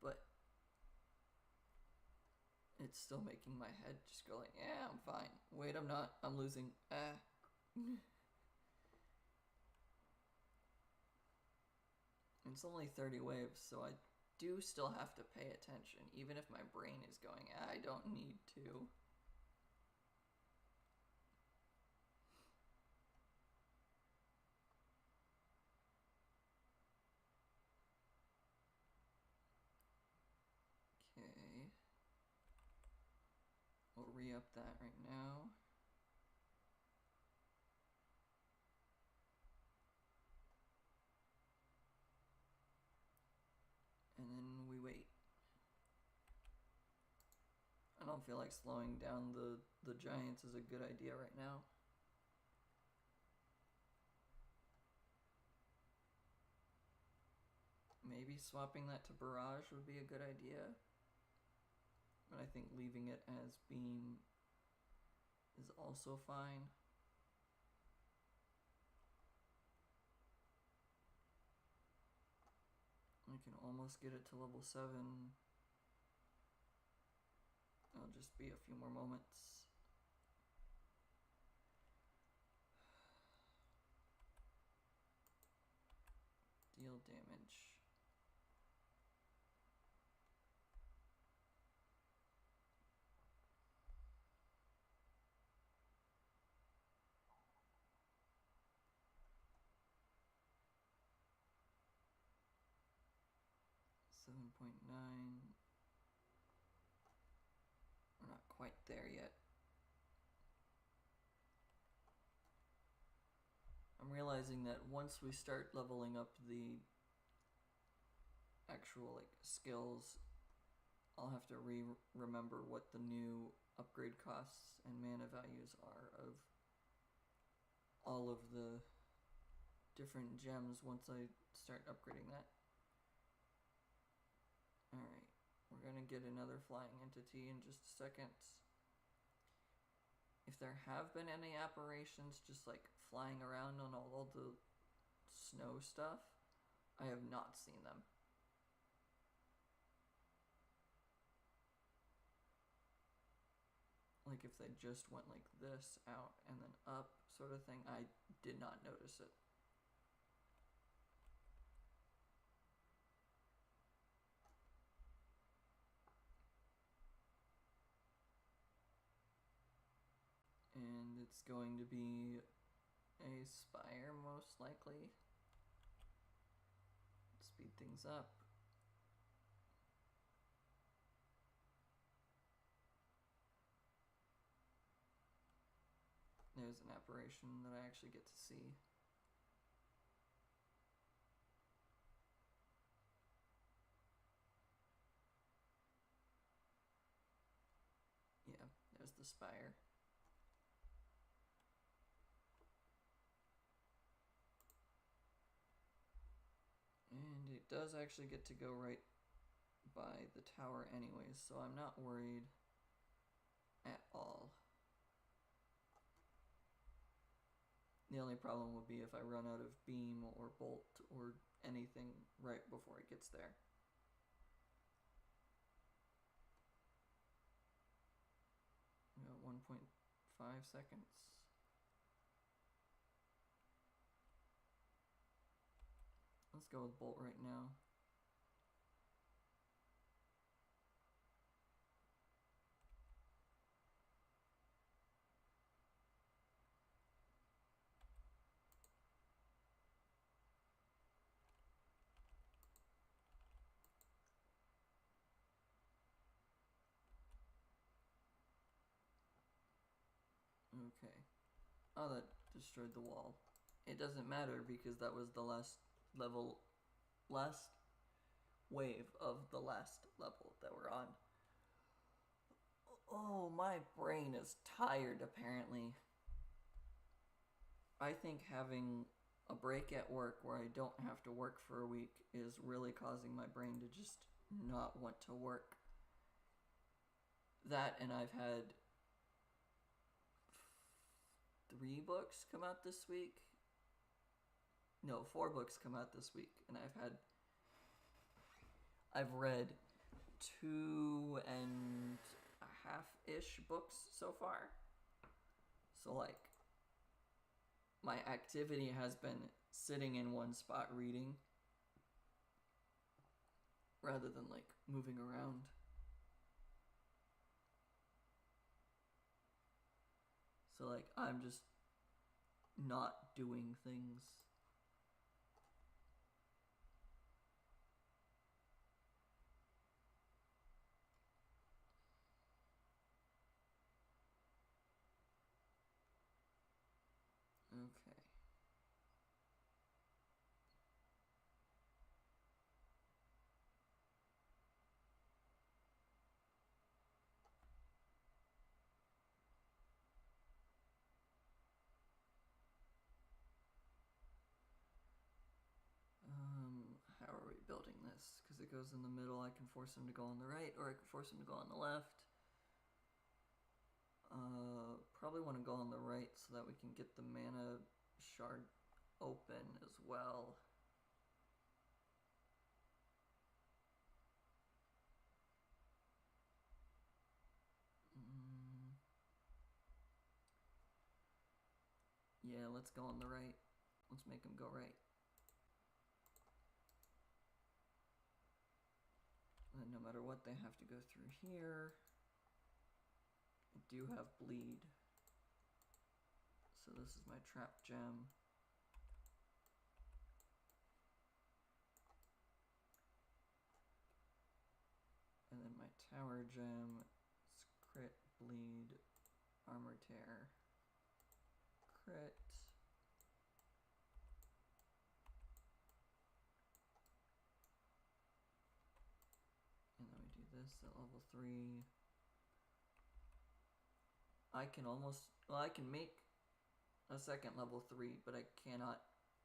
but it's still making my head just go like, yeah, I'm fine. Wait, I'm not. I'm losing. It's only 30 waves, so I do still have to pay attention, even if my brain is going, I don't need to. Okay. We'll re-up that right now. And then we wait. I don't feel like slowing down the giants is a good idea right now. Maybe swapping that to barrage would be a good idea. But I think leaving it as beam is also fine. I can almost get it to level 7. It'll just be a few more moments. Deal damage. .9. We're not quite there yet. I'm realizing that once we start leveling up the actual skills, I'll have to remember what the new upgrade costs and mana values are of all of the different gems once I start upgrading that. Alright, we're gonna get another flying entity in just a second. If there have been any apparitions just like flying around on all the snow stuff, I have not seen them. Like if they just went like this, out, and then up sort of thing, I did not notice it. And it's going to be a spire, most likely. Speed things up. There's an apparition that I actually get to see. Yeah, there's the spire. And it does actually get to go right by the tower anyways, so I'm not worried at all. The only problem would be if I run out of beam or bolt or anything right before it gets there. We got 1.5 seconds. Let's go with bolt right now. Okay. Oh, that destroyed the wall. It doesn't matter because that was the last wave of the last level that we're on. Oh, my brain is tired apparently. I think having a break at work where I don't have to work for a week is really causing my brain to just not want to work. That, and I've had 3 books come out this week. No, 4 books come out this week, and I've had I've read 2.5-ish books so far. So like, my activity has been sitting in one spot reading rather than like moving around. So like, I'm just not doing things. Okay. How are we building this? Because it goes in the middle, I can force him to go on the right, or I can force him to go on the left. Probably want to go on the right so that we can get the mana shard open as well. Yeah, let's go on the right. Let's make him go right. And no matter what, they have to go through here. I do have bleed. So this is my trap gem. And then my tower gem is crit, bleed, armor tear, crit. And then we do this at level 3. I can almost, well, I can make a second level 3, but I cannot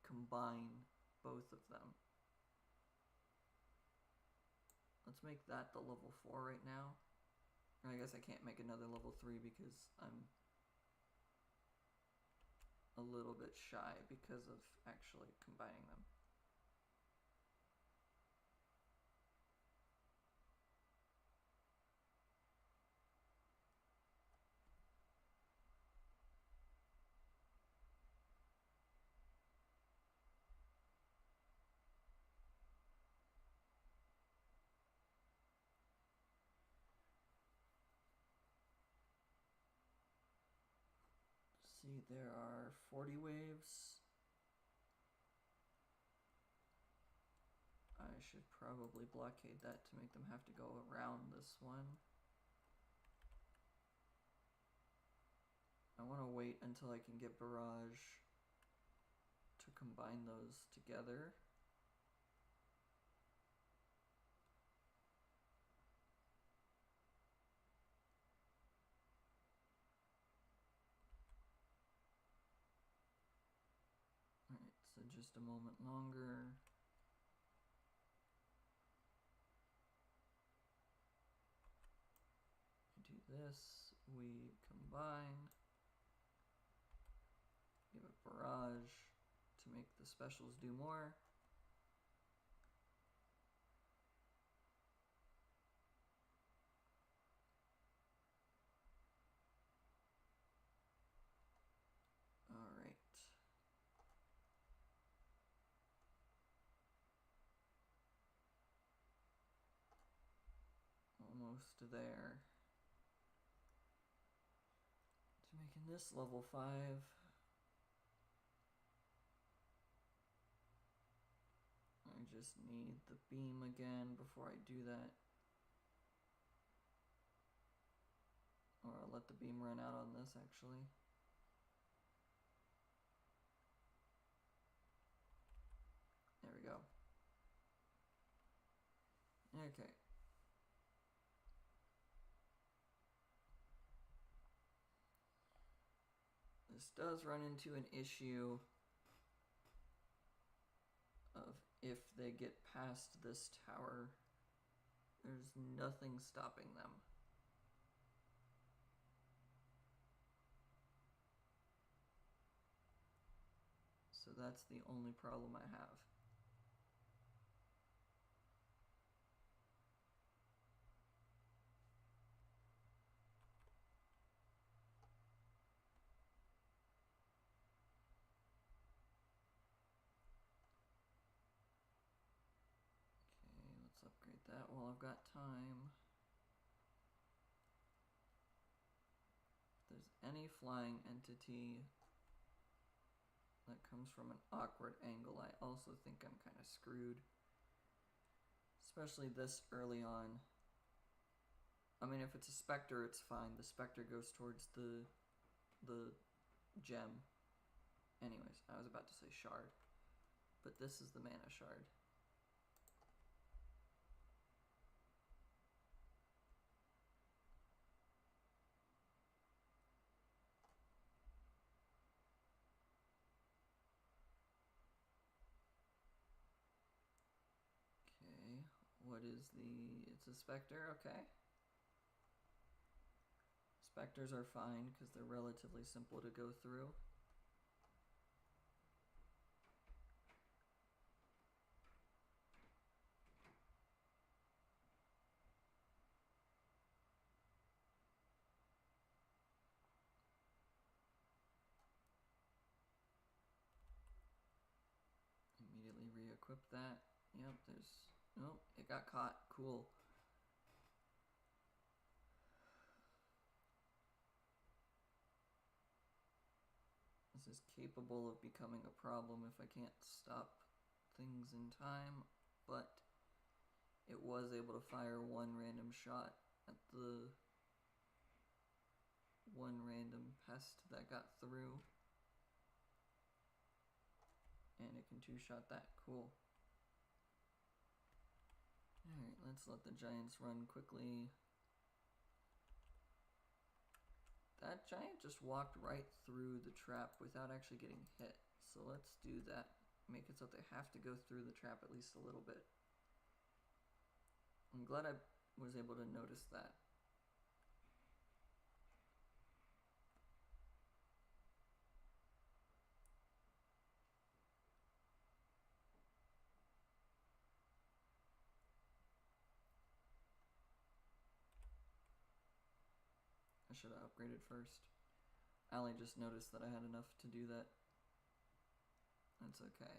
combine both of them. Let's make that the level 4 right now. Or I guess I can't make another level 3 because I'm a little bit shy because of actually combining them. See, there are 40 waves. I should probably blockade that to make them have to go around this one. I want to wait until I can get barrage to combine those together. Alright, so just a moment longer. Do this, we combine, give it barrage to make the specials do more. Alright. Almost there. To making this level 5. I just need the beam again before I do that. Or I'll let the beam run out on this actually. There we go. Okay. This does run into an issue of if they get past this tower, there's nothing stopping them. So that's the only problem I have. while I've got time. If there's any flying entity that comes from an awkward angle, I also think I'm kind of screwed. Especially this early on. I mean, if it's a specter, it's fine. The specter goes towards the gem. Anyways, I was about to say shard. But this is the mana shard. Okay, what is it's a specter, okay. Specters are fine because they're relatively simple to go through. Immediately re-equip that. Yep, oh, it got caught. Cool. This is capable of becoming a problem if I can't stop things in time, but it was able to fire one random shot at the one random pest that got through. And it can two-shot that. Cool. Alright, let's let the giants run quickly. That giant just walked right through the trap without actually getting hit. So let's do that. Make it so they have to go through the trap at least a little bit. I'm glad I was able to notice that. I should have upgraded first. I only just noticed that I had enough to do that. That's okay.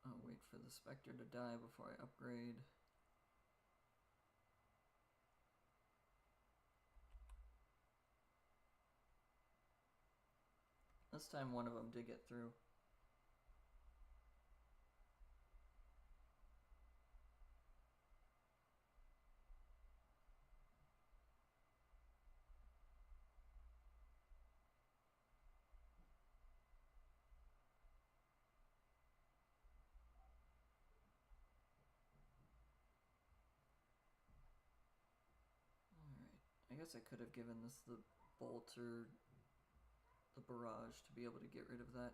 I'll wait for the specter to die before I upgrade. This time one of them did get through. Alright, I guess I could have given this the bolt or the barrage to be able to get rid of that.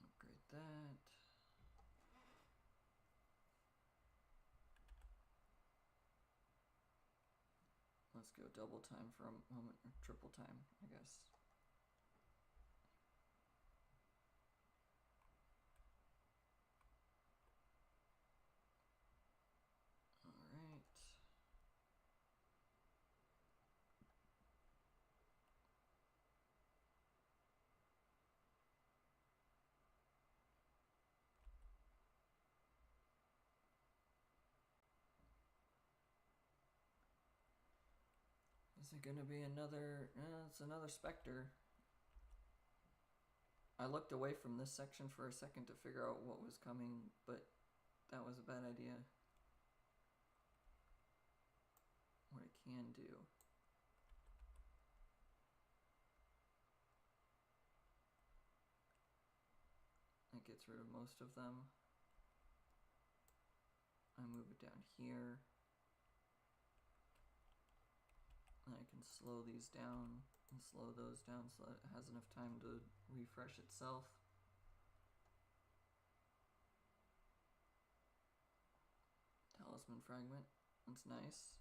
Upgrade that. Let's go double time for a moment, or triple time, I guess. Alright. Is it gonna be another, it's another specter. I looked away from this section for a second to figure out what was coming, but that was a bad idea. What I can do. That gets rid of most of them. I move it down here. And I can slow these down and slow those down so that it has enough time to refresh itself. Seven fragment. That's nice.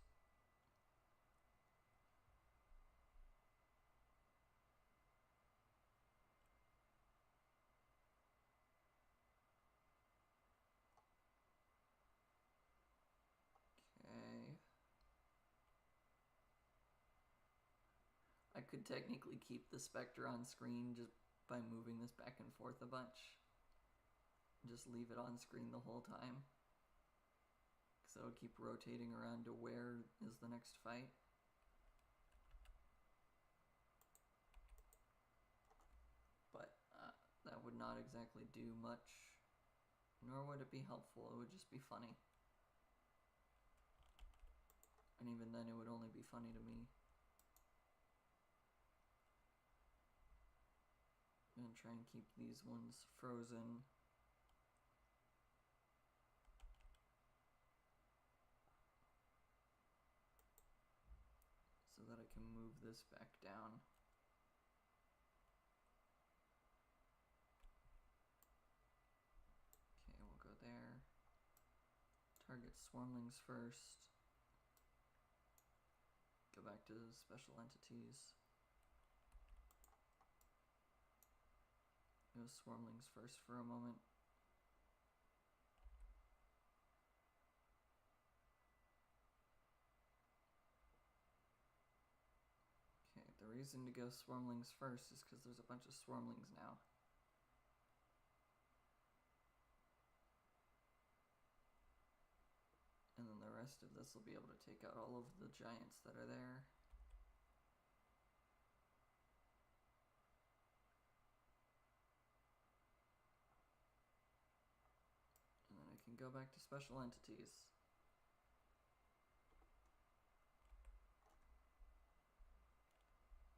Okay. I could technically keep the Spectre on screen just by moving this back and forth a bunch. Just leave it on screen the whole time. So it'll keep rotating around to where is the next fight. But that would not exactly do much, nor would it be helpful. It would just be funny. And even then it would only be funny to me. I'm gonna try and keep these ones frozen. So that I can move this back down. Okay, we'll go there. Target swarmlings first. Go back to special entities. Go swarmlings first for a moment. Okay, the reason to go swarmlings first is because there's a bunch of swarmlings now. And then the rest of this will be able to take out all of the giants that are there. And then I can go back to special entities.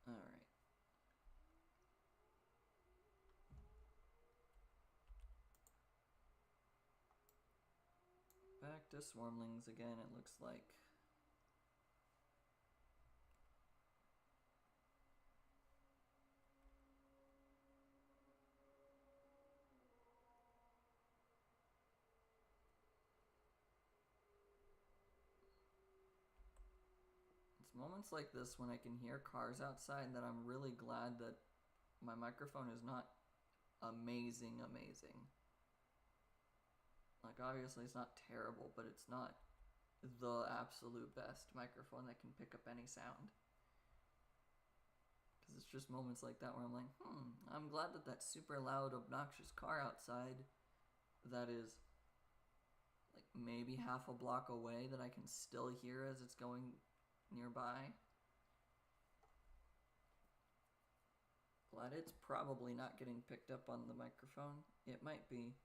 Alright. Back to swarmlings again, it looks like. It's moments like this when I can hear cars outside that I'm really glad that my microphone is not amazing. Like, obviously it's not terrible, but it's not the absolute best microphone that can pick up any sound. Because it's just moments like that where I'm like, I'm glad that that super loud, obnoxious car outside that is like maybe half a block away that I can still hear as it's going nearby. Glad it's probably not getting picked up on the microphone. It might be.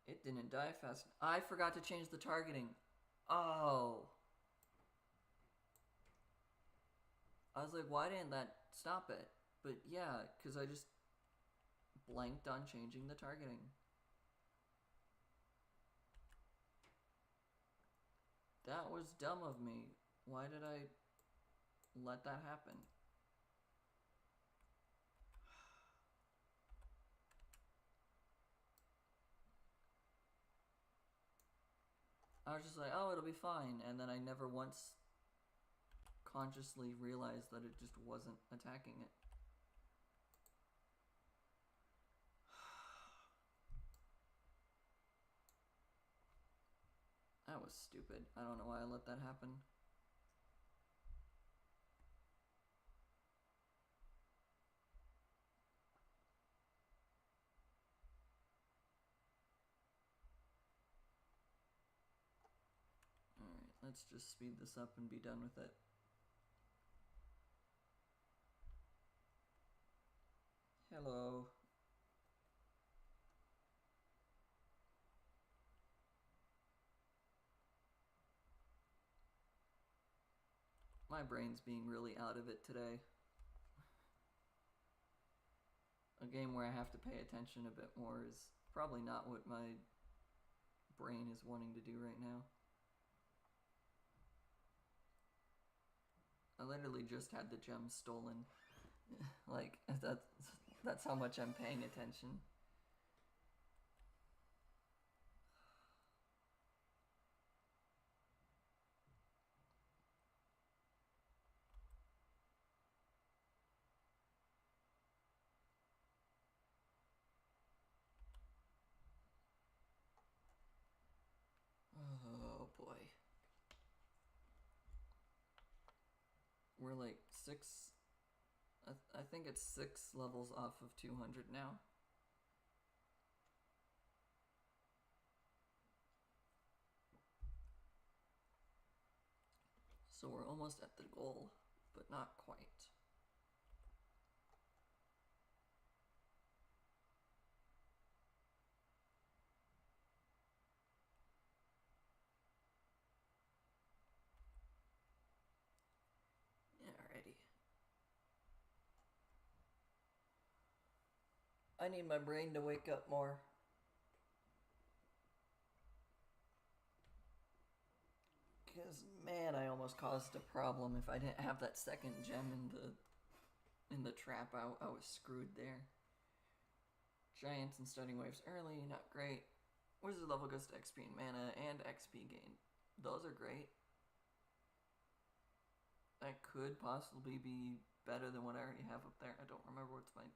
It didn't die fast. I forgot to change the targeting. Oh. I was like, why didn't that stop it? But yeah, because I just blanked on changing the targeting. That was dumb of me. Why did I let that happen? I was just like, oh, it'll be fine. And then I never once consciously realized that it just wasn't attacking it. That was stupid. I don't know why I let that happen. Alright, let's just speed this up and be done with it. Hello. My brain's being really out of it today. A game where I have to pay attention a bit more is probably not what my brain is wanting to do right now. I literally just had the gem stolen. Like, that's how much I'm paying attention. Oh boy. We're like I think it's 6 levels off of 200 now. So we're almost at the goal, but not quite. Alrighty. I need my brain to wake up more. Because, man, I almost caused a problem. If I didn't have that second gem in the trap, I was screwed there. Giants and Stunning Waves early, not great. Wizard level goes to XP and mana and XP gain. Those are great. That could possibly be better than what I already have up there. I don't remember what's my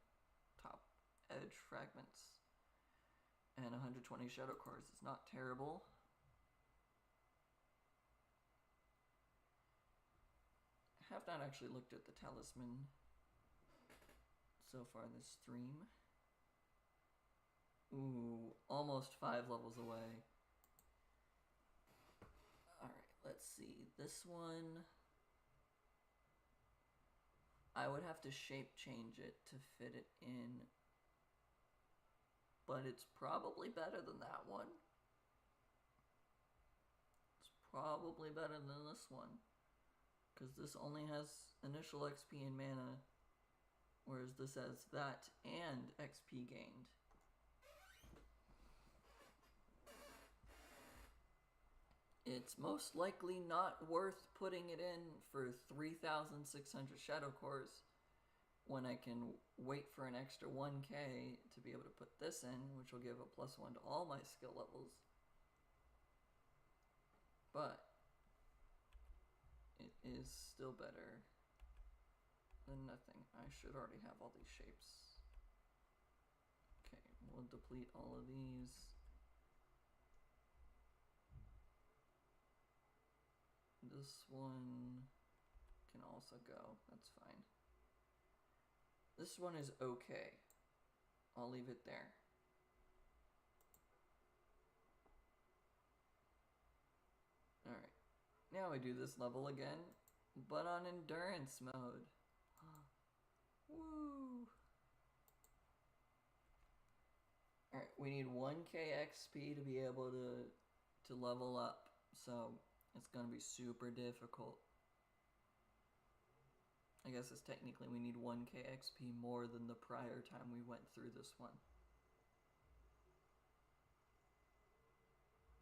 top edge fragments. And 120 Shadow Cores is not terrible. I have not actually looked at the talisman so far this stream. Ooh, almost 5 levels away. Alright, let's see. This one, I would have to shape change it to fit it in. But it's probably better than that one. It's probably better than this one. Because this only has initial XP and mana, whereas this has that and XP gained. It's most likely not worth putting it in for 3,600 Shadow Cores when I can wait for an extra 1k to be able to put this in, which will give a +1 to all my skill levels. But it is still better than nothing. I should already have all these shapes. Okay, we'll deplete all of these. This one can also go, that's fine. This one is okay. I'll leave it there. Alright, now we do this level again, but on endurance mode. Woo! Alright, we need 1k XP to be able to level up, so it's gonna be super difficult. I guess it's technically we need 1k XP more than the prior time we went through this one.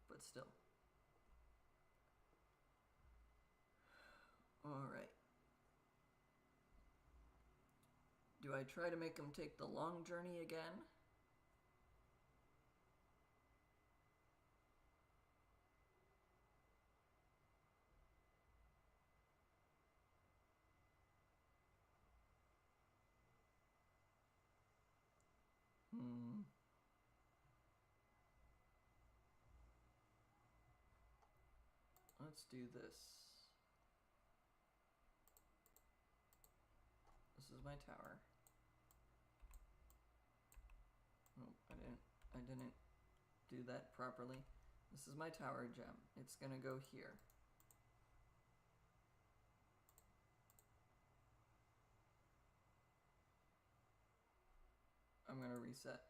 But still. Alright. Do I try to make him take the long journey again? Let's do this. This is my tower. Oh, I didn't do that properly. This is my tower gem. It's gonna go here. I'm gonna reset.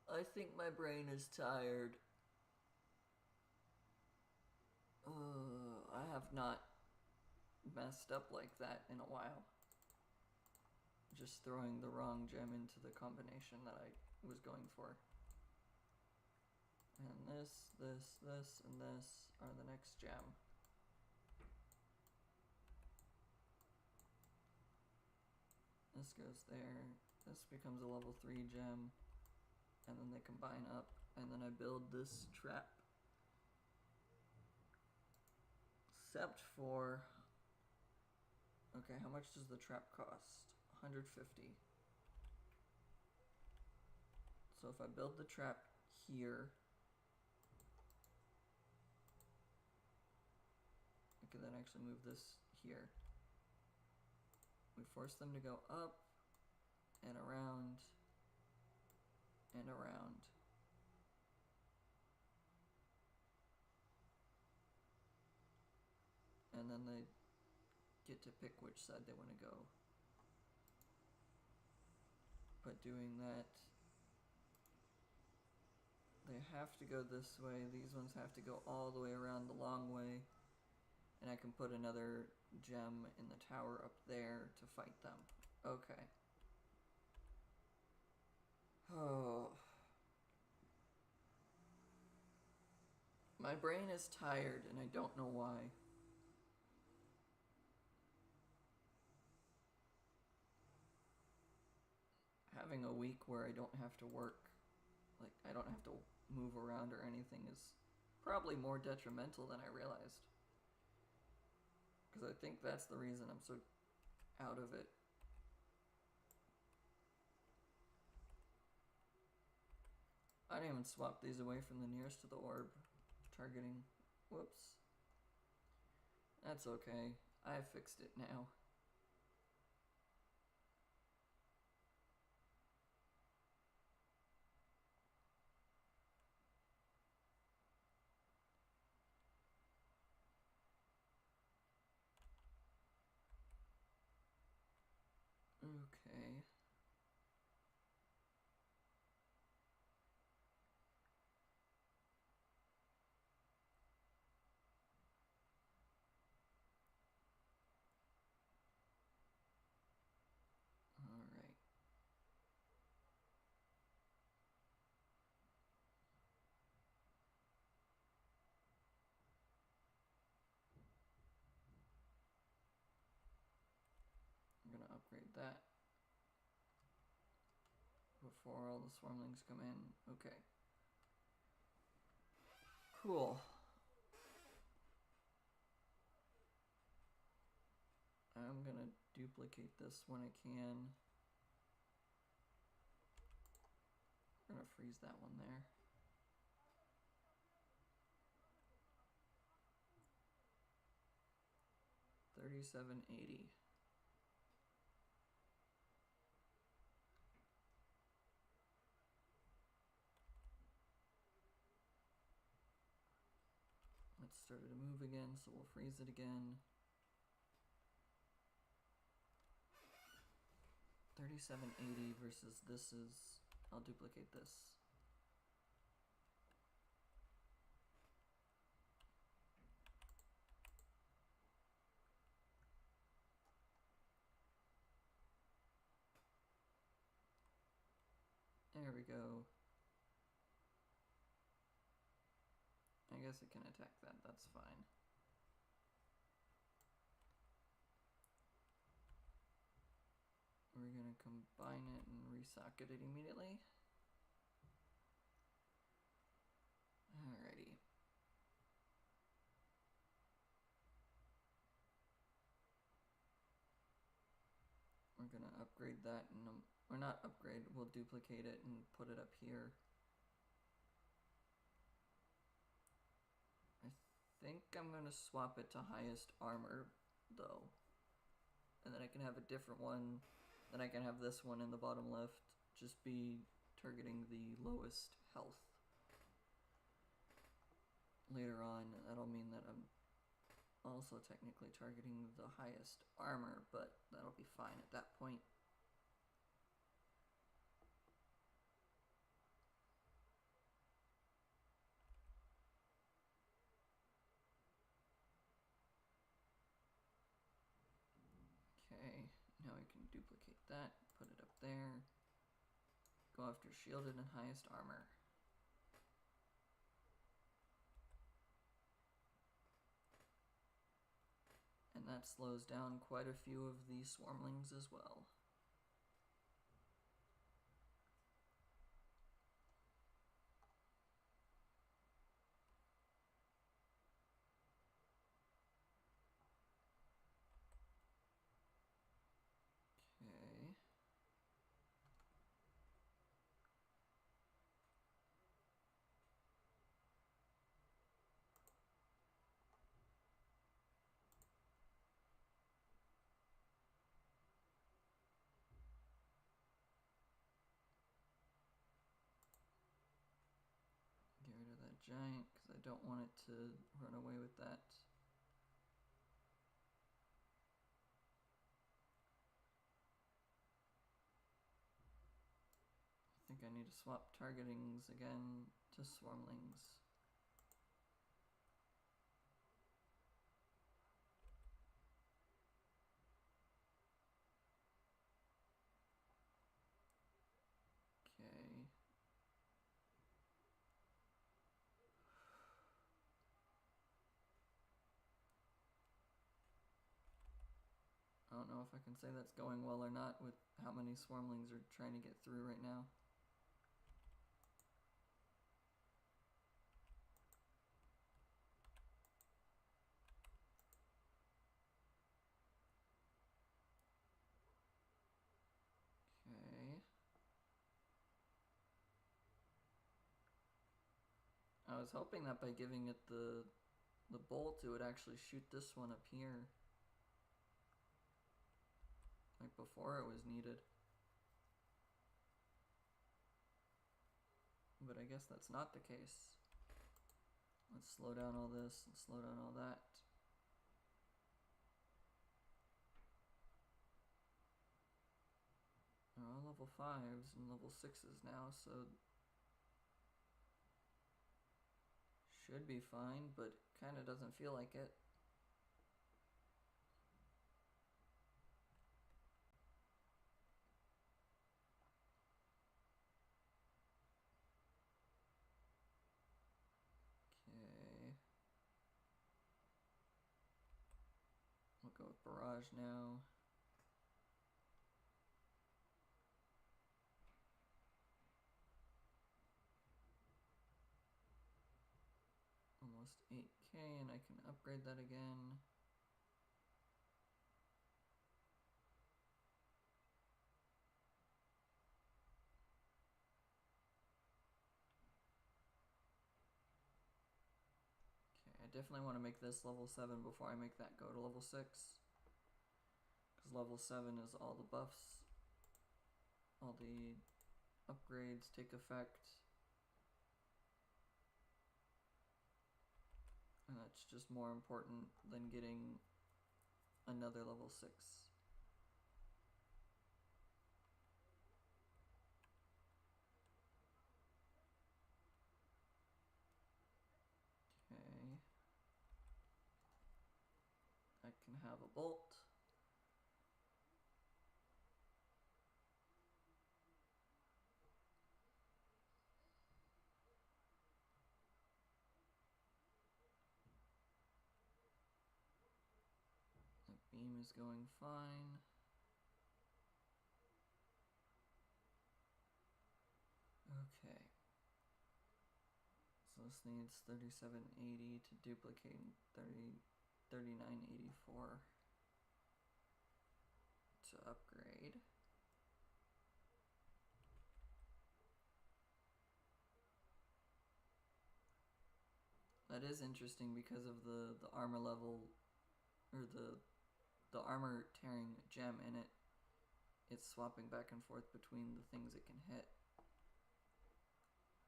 I think my brain is tired. I have not messed up like that in a while. Just throwing the wrong gem into the combination that I was going for. And this, and this are the next gem. This goes there. This becomes a level 3 gem. And then they combine up. And then I build this trap. Except for... Okay, how much does the trap cost? 150. So if I build the trap here... I can then actually move this here. We force them to go up, and around, and around. And then they get to pick which side they want to go. But doing that, they have to go this way. These ones have to go all the way around the long way. And I can put another gem in the tower up there to fight them. Okay. Oh. My brain is tired and I don't know why. Having a week where I don't have to work, like I don't have to move around or anything, is probably more detrimental than I realized. Because I think that's the reason I'm so out of it. I didn't even swap these away from the nearest to the orb. Targeting. Whoops. That's okay. I fixed it now. Okay. Alright. I'm gonna upgrade that before all the swarmlings come in. Okay. Cool. I'm gonna duplicate this when I can. I'm gonna freeze that one there. $37.80. Let's start it to move again, so we'll freeze it again. $37.80 versus this is, I'll duplicate this. There we go. I guess it can attack that, that's fine. We're gonna combine it and resocket it immediately. Alrighty. We're gonna upgrade that and or not upgrade, we'll duplicate it and put it up here. I think I'm gonna swap it to highest armor though. And then I can have a different one. Then I can have this one in the bottom left just be targeting the lowest health. Later on, that'll mean that I'm also technically targeting the highest armor, but that'll be fine at that point. that, put it up there. Go after shielded and highest armor. And that slows down quite a few of these swarmlings as well. Okay. Get rid of that giant because I don't want it to run away with that. I think I need to swap targetings again to swarmlings. Okay. I don't know if I can say that's going well or not with how many swarmlings are trying to get through right now. Okay. I was hoping that by giving it the bolt, it would actually shoot this one up here. Like before it was needed. But I guess that's not the case. Let's slow down all this and slow down all that. They're all level 5s and level 6s now, so should be fine, but kind of doesn't feel like it. Okay. We'll go with barrage now. Almost 8k, and I can upgrade that again. Okay, I definitely want to make this level 7 before I make that go to level 6. Because level 7 is all the buffs, all the upgrades take effect. And that's just more important than getting another level 6. Okay. I can have a bolt. That beam is going fine. Okay. So this needs 3780 to duplicate 3984 to upgrade. That is interesting because of the armor level, or the armor tearing gem in it. It's swapping back and forth between the things it can hit.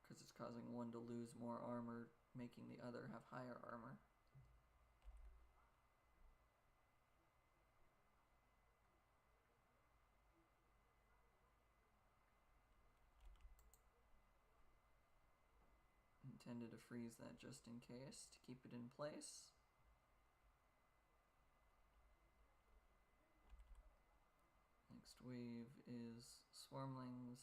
Because it's causing one to lose more armor, making the other have higher armor. Intended to freeze that just in case, to keep it in place. Next wave is swarmlings.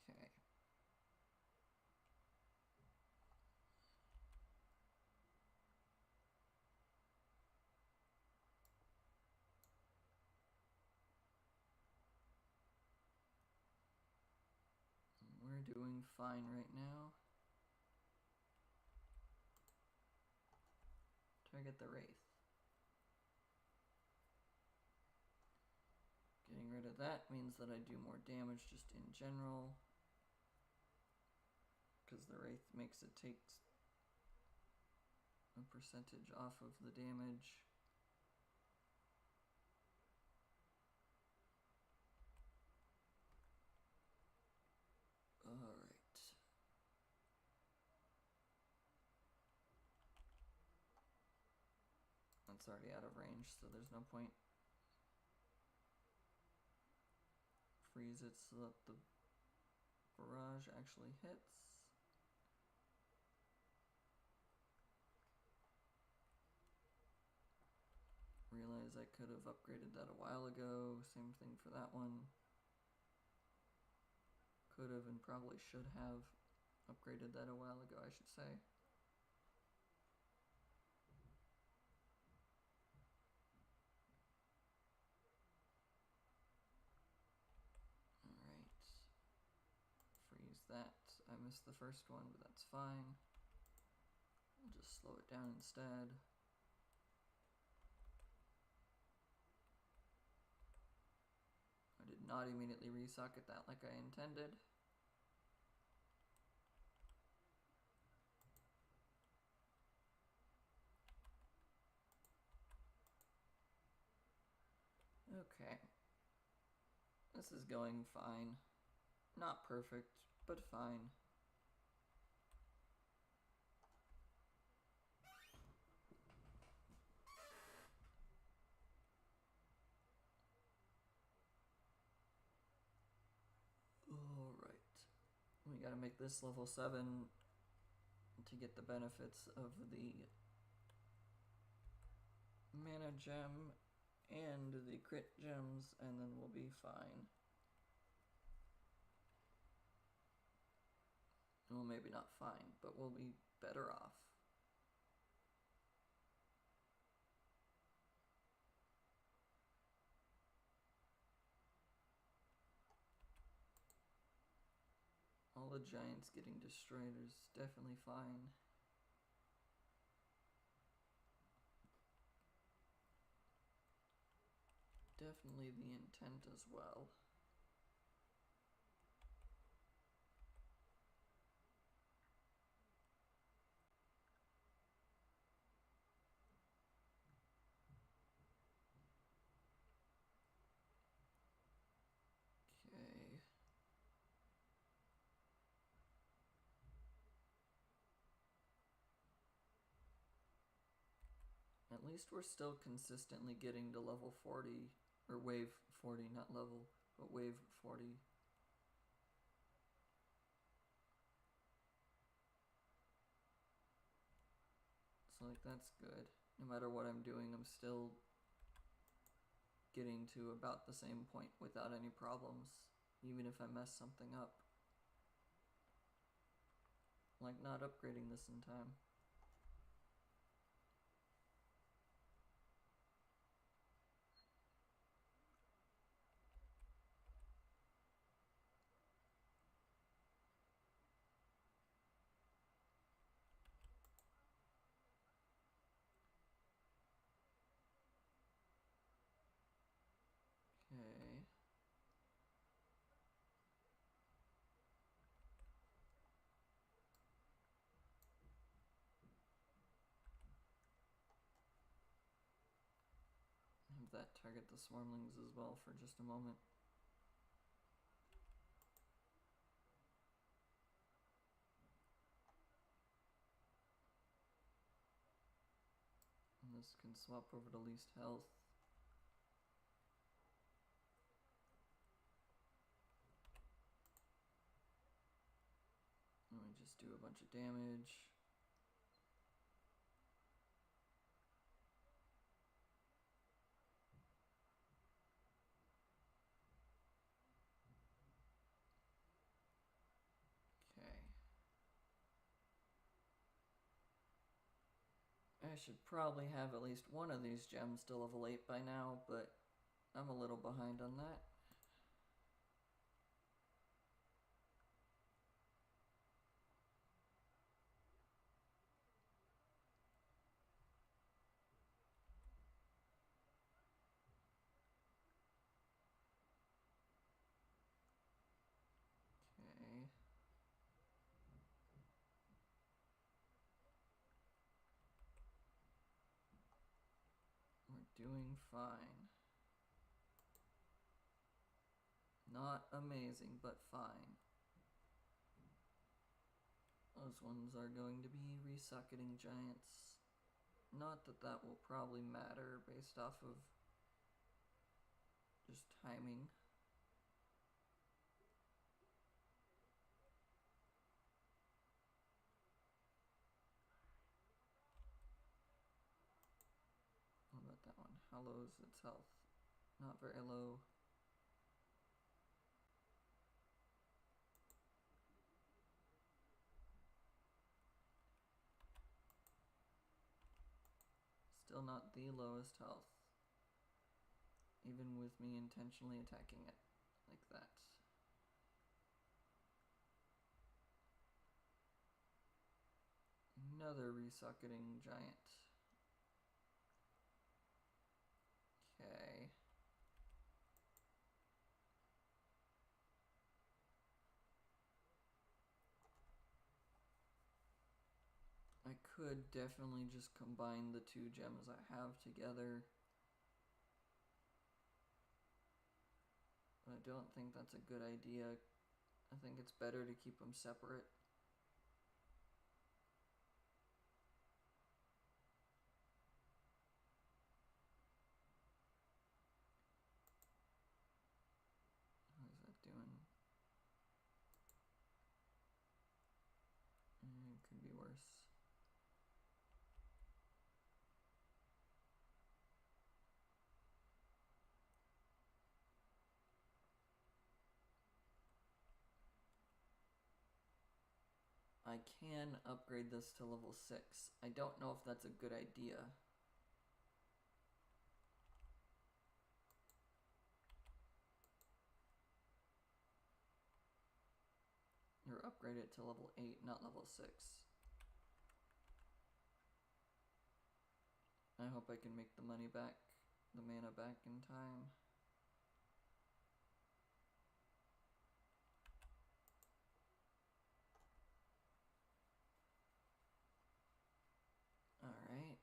Okay. We're doing fine right now. Target the Wraith. Getting rid of that means that I do more damage just in general, because the Wraith makes it take a percentage off of the damage. Alright. That's already out of range, so there's no point. Freeze it so that the barrage actually hits. Realize I could have upgraded that a while ago. Same thing for that one. Could have and probably should have upgraded that a while ago, I should say. Alright. Freeze that. I missed the first one, but that's fine. I'll just slow it down instead. I did not immediately resocket that like I intended. Okay. This is going fine. Not perfect, but fine. Alright. We gotta make this level 7 to get the benefits of the mana gem and the crit gems, and then we'll be fine. Well, maybe not fine, but we'll be better off. All the giants getting destroyed is definitely fine. Definitely the intent as well. Okay. At least we're still consistently getting to level 40, or wave 40, not level, but wave 40. So like that's good. No matter what I'm doing, I'm still getting to about the same point without any problems, even if I mess something up. Like not upgrading this in time. Okay. Have that target the swarmlings as well for just a moment. And this can swap over to least health. do a bunch of damage. Okay. I should probably have at least one of these gems to level 8 by now, but I'm a little behind on that. Okay. We're doing fine. Not amazing, but fine. Those ones are going to be resucketing giants. Not that that will probably matter based off of just timing. What about that one? How low is its health? Not very low. Still not the lowest health. Even with me intentionally attacking it like that. Another resucketing giant. Okay. I could definitely just combine the two gems I have together. But I don't think that's a good idea. I think it's better to keep them separate. What is that doing? It could be worse. I can upgrade this to level 6. I don't know if that's a good idea. Or upgrade it to level 8, not level 6. I hope I can make the money back, the mana back in time. Alright.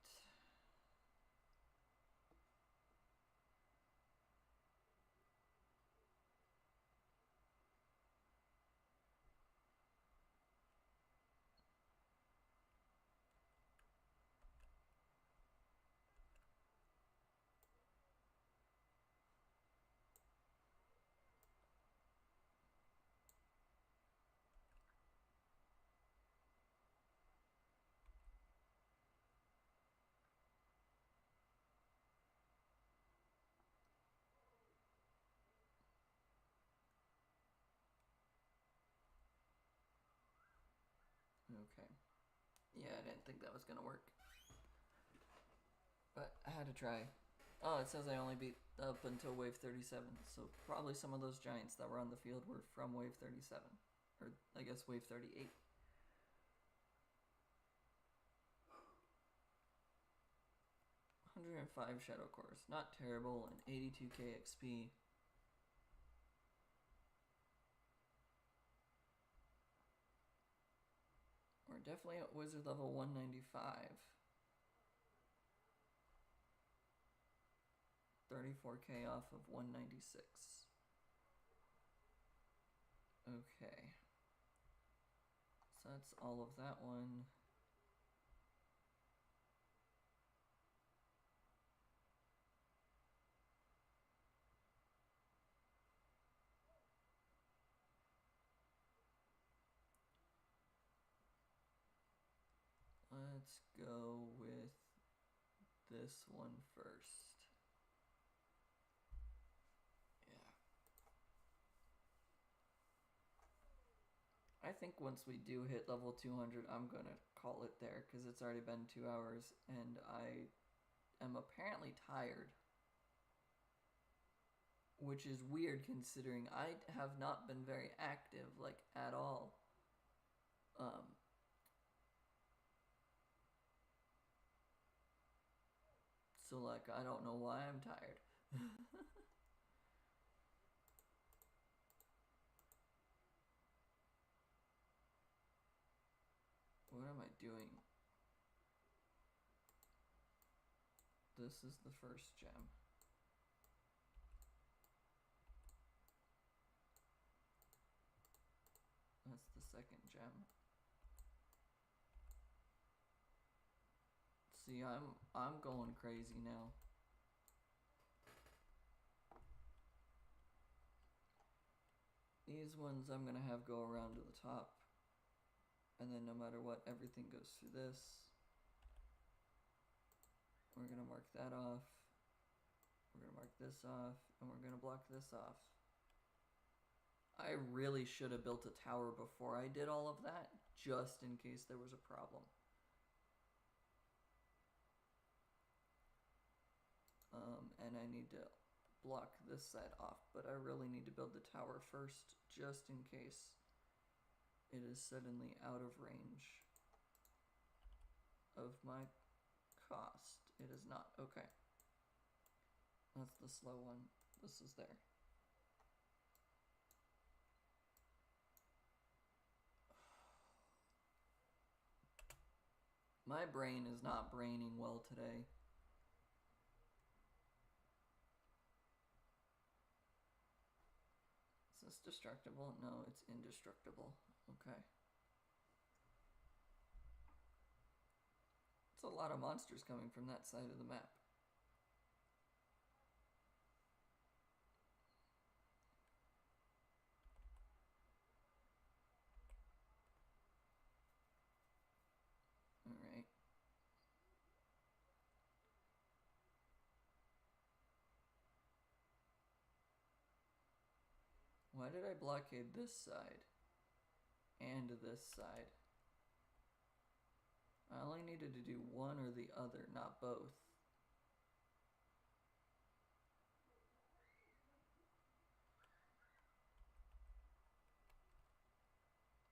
Okay. Yeah, I didn't think that was gonna work. But I had to try. Oh, it says I only beat up until wave 37, so probably some of those giants that were on the field were from wave 37. Or, I guess, wave 38. $105 Shadow Cores. Not terrible, and 82k XP. We're definitely at wizard level 195. 34k off of 196. Okay. So that's all of that one. Let's go with this one first. Yeah. I think once we do hit level 200, I'm going to call it there because it's already been 2 hours and I am apparently tired. Which is weird considering I have not been very active, like, at all. So, like, I don't know why I'm tired. What am I doing? This is the first gem. That's the second gem. See, I'm going crazy now. These ones I'm gonna have go around to the top. And then no matter what, everything goes through this. We're gonna mark that off. We're gonna mark this off, and we're gonna block this off. I really should have built a tower before I did all of that, just in case there was a problem. And I need to block this side off, but I really need to build the tower first, just in case it is suddenly out of range of my cost. It is not. Okay. That's the slow one. This is there. My brain is not braining well today. Is this destructible? No, it's indestructible. Okay. It's a lot of monsters coming from that side of the map. Alright. Why did I blockade this side? And this side? I only needed to do one or the other, not both.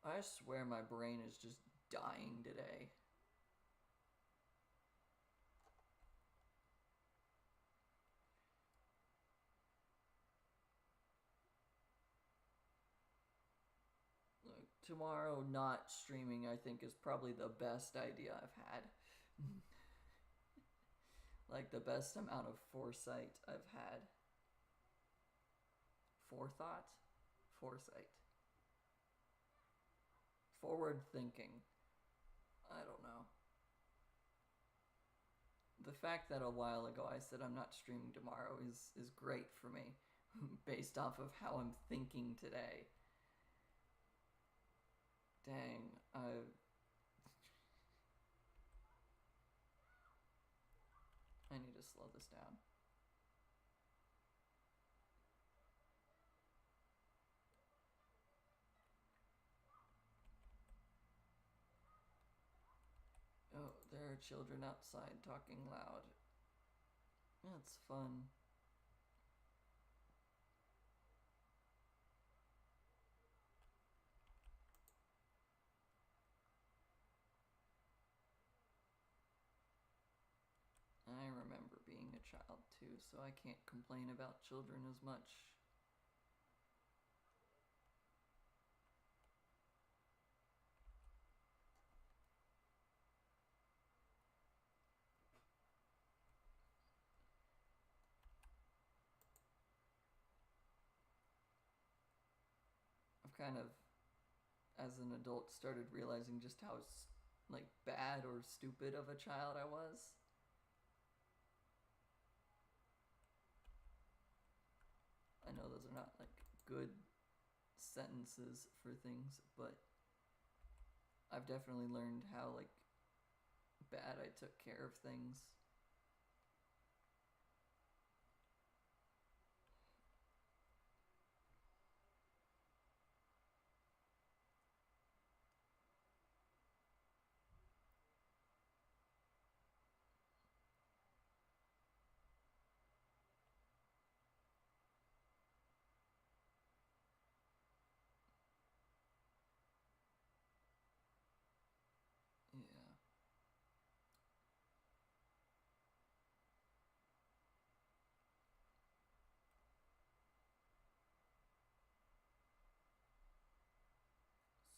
I swear my brain is just dying today. Look, tomorrow not streaming, I think, is probably the best idea I've had. Like, the best amount of foresight I've had. Forethought? Foresight. Forward thinking. I don't know. The fact that a while ago I said I'm not streaming tomorrow is great for me, based off of how I'm thinking today. Dang, I need to slow this down. Oh, there are children outside talking loud. That's fun. I remember being a child too, so I can't complain about children as much. I've kind of, as an adult, started realizing just how, like, bad or stupid of a child I was. I know those are not, like, good sentences for things, but I've definitely learned how, like, bad I took care of things. Yeah.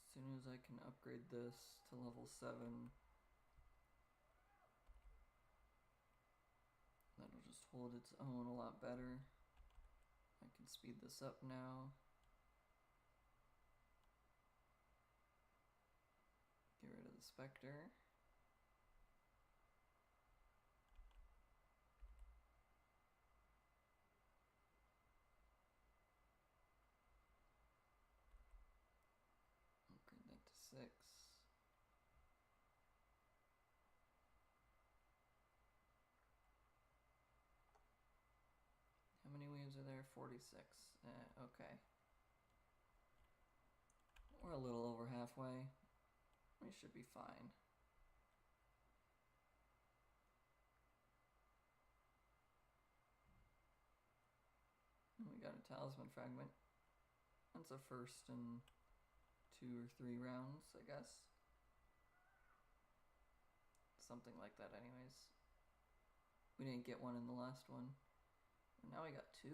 As soon as I can upgrade this to level 7, that'll just hold its own a lot better. I can speed this up now. Get rid of the Spectre. Upgrade that to 6. How many waves are there? 46. Okay. We're a little over halfway. We should be fine. We got a talisman fragment. That's a first in 2 or 3 rounds, I guess. Something like that anyways. We didn't get one in the last one. And now we got 2.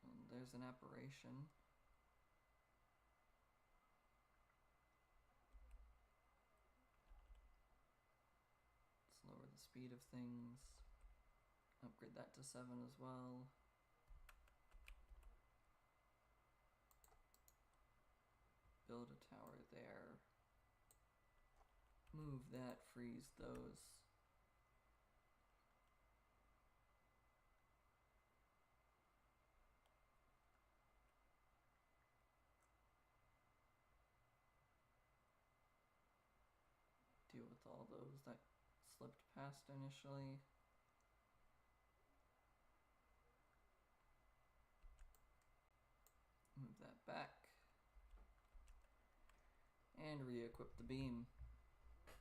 And there's an apparition. Let's lower the speed of things. Upgrade that to 7 as well. Build a tower there. Move that, freeze those. Deal with all those that slipped past initially. Move that back. And re-equip the beam. Okay.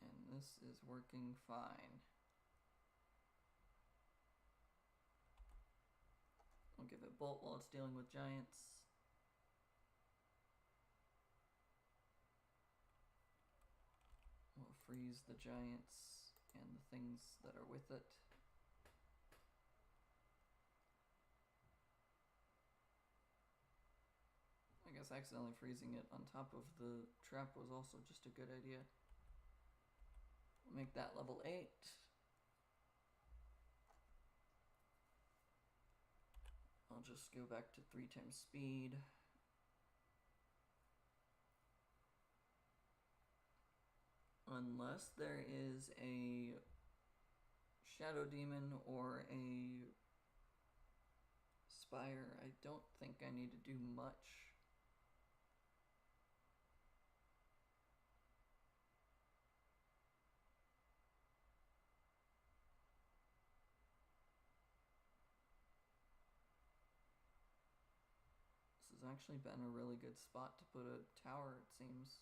And this is working fine. I'll give it bolt while it's dealing with giants. We'll freeze the giants and the things that are with it. I guess accidentally freezing it on top of the trap was also just a good idea. We'll make that level 8. I'll just go back to 3 times speed. Unless there is a shadow demon or a spire, I don't think I need to do much. This has actually been a really good spot to put a tower, it seems.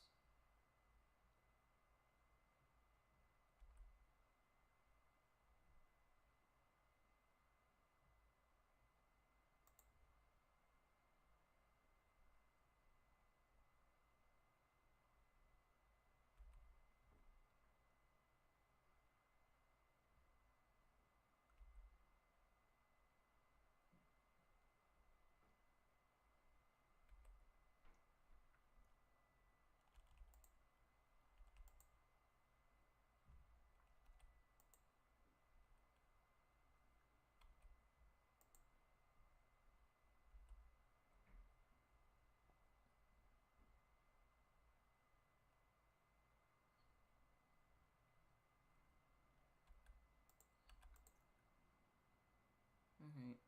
Alright.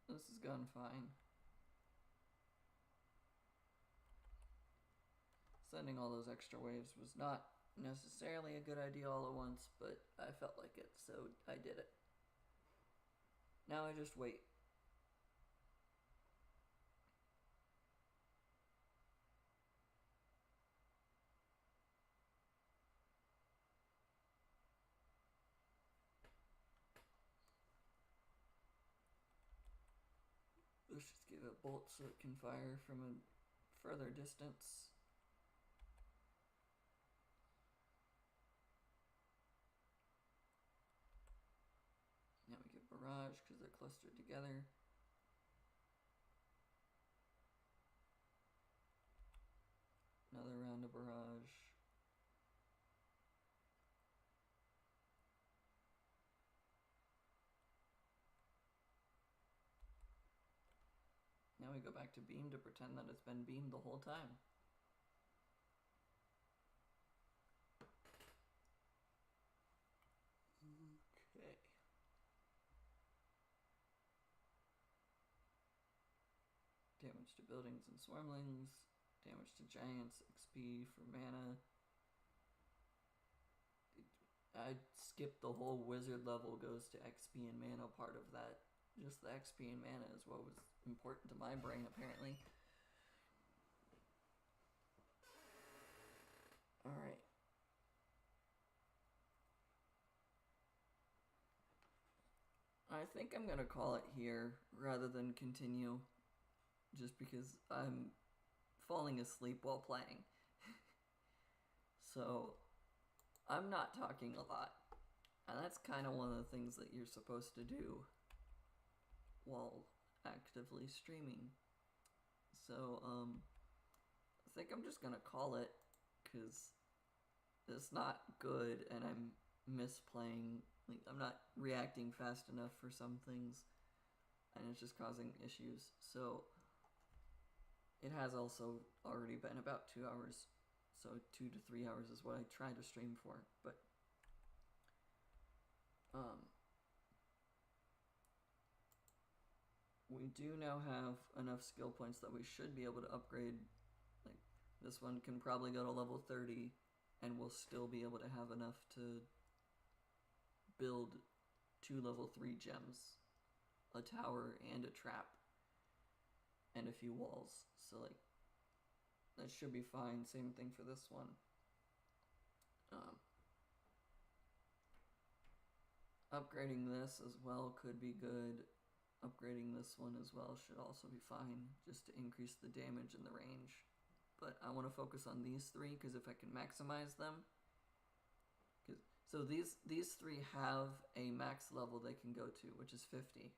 This is going fine. Sending all those extra waves was not necessarily a good idea all at once, but I felt like it, so I did it. Now I just wait. Let's just give it bolts so it can fire from a further distance. Now we get barrage because they're clustered together. Another round of barrage. Now we go back to beam to pretend that it's been beamed the whole time. Okay. Damage to buildings and swarmlings. Damage to giants. XP for mana. I skipped the whole wizard level goes to XP and mana part of that. Just the XP and mana is what was important to my brain, apparently. Alright. I think I'm gonna call it here rather than continue, just because I'm falling asleep while playing. So, I'm not talking a lot. And that's kind of one of the things that you're supposed to do while actively streaming. So, I think I'm just gonna call it, because it's not good and I'm misplaying. Like, I'm not reacting fast enough for some things, and it's just causing issues. So, it has also already been about 2 hours. So 2 to 3 hours is what I try to stream for, but we do now have enough skill points that we should be able to upgrade. Like, this one can probably go to level 30 and we'll still be able to have enough to build 2 level 3 gems, a tower and a trap, and a few walls. So like, that should be fine. Same thing for this one. Upgrading this as well could be good. Upgrading this one as well should also be fine, just to increase the damage and the range. But I want to focus on these 3 because if I can maximize them, so these 3 have a max level they can go to, which is 50.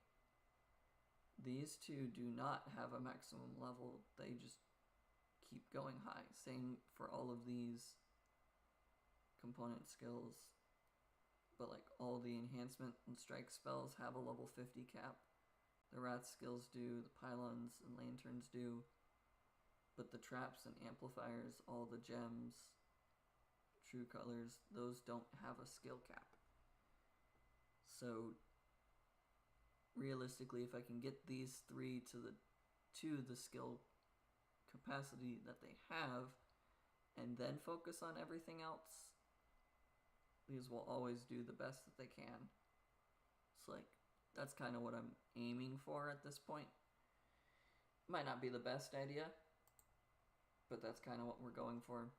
These 2 do not have a maximum level, they just keep going high. Same for all of these component skills, but like all the enhancement and strike spells have a level 50 cap. The wrath skills do, the pylons and lanterns do, but the traps and amplifiers, all the gems, true colors, those don't have a skill cap. So realistically, if I can get these 3 to the skill capacity that they have, and then focus on everything else, these will always do the best that they can. It's like, that's kind of what I'm aiming for at this point. Might not be the best idea, but that's kind of what we're going for.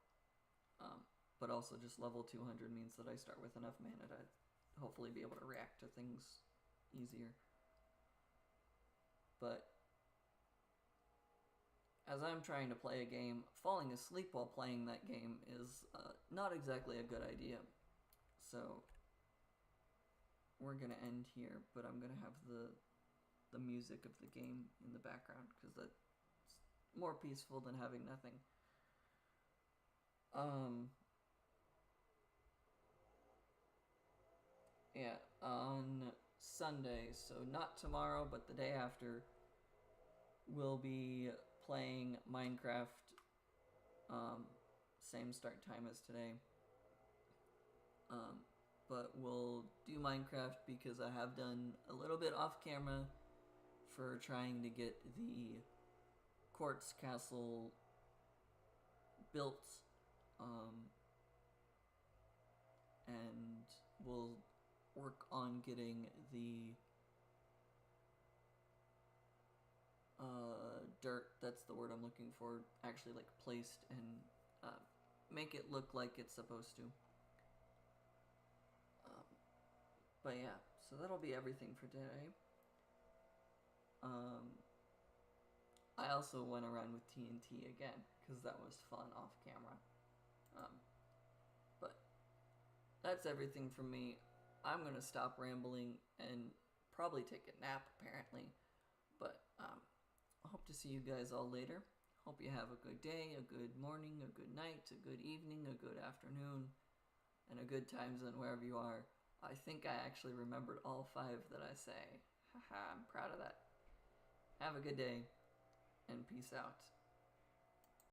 But also just level 200 means that I start with enough mana to hopefully be able to react to things easier. But as I'm trying to play a game, falling asleep while playing that game is not exactly a good idea. So we're gonna end here, but I'm gonna have the music of the game in the background because that's more peaceful than having nothing. Yeah, on Sunday, so not tomorrow, but the day after, we'll be playing Minecraft, same start time as today. but we'll do Minecraft because I have done a little bit off camera for trying to get the quartz castle built, and we'll work on getting the dirt, that's the word I'm looking for, actually like placed and make it look like it's supposed to. But yeah, so that'll be everything for today. I also went around with TNT again, because that was fun off camera. But that's everything from me. I'm going to stop rambling and probably take a nap, apparently. But I hope to see you guys all later. Hope you have a good day, a good morning, a good night, a good evening, a good afternoon, and a good time zone wherever you are. I think I actually remembered all 5 that I say. Haha, I'm proud of that. Have a good day, and peace out.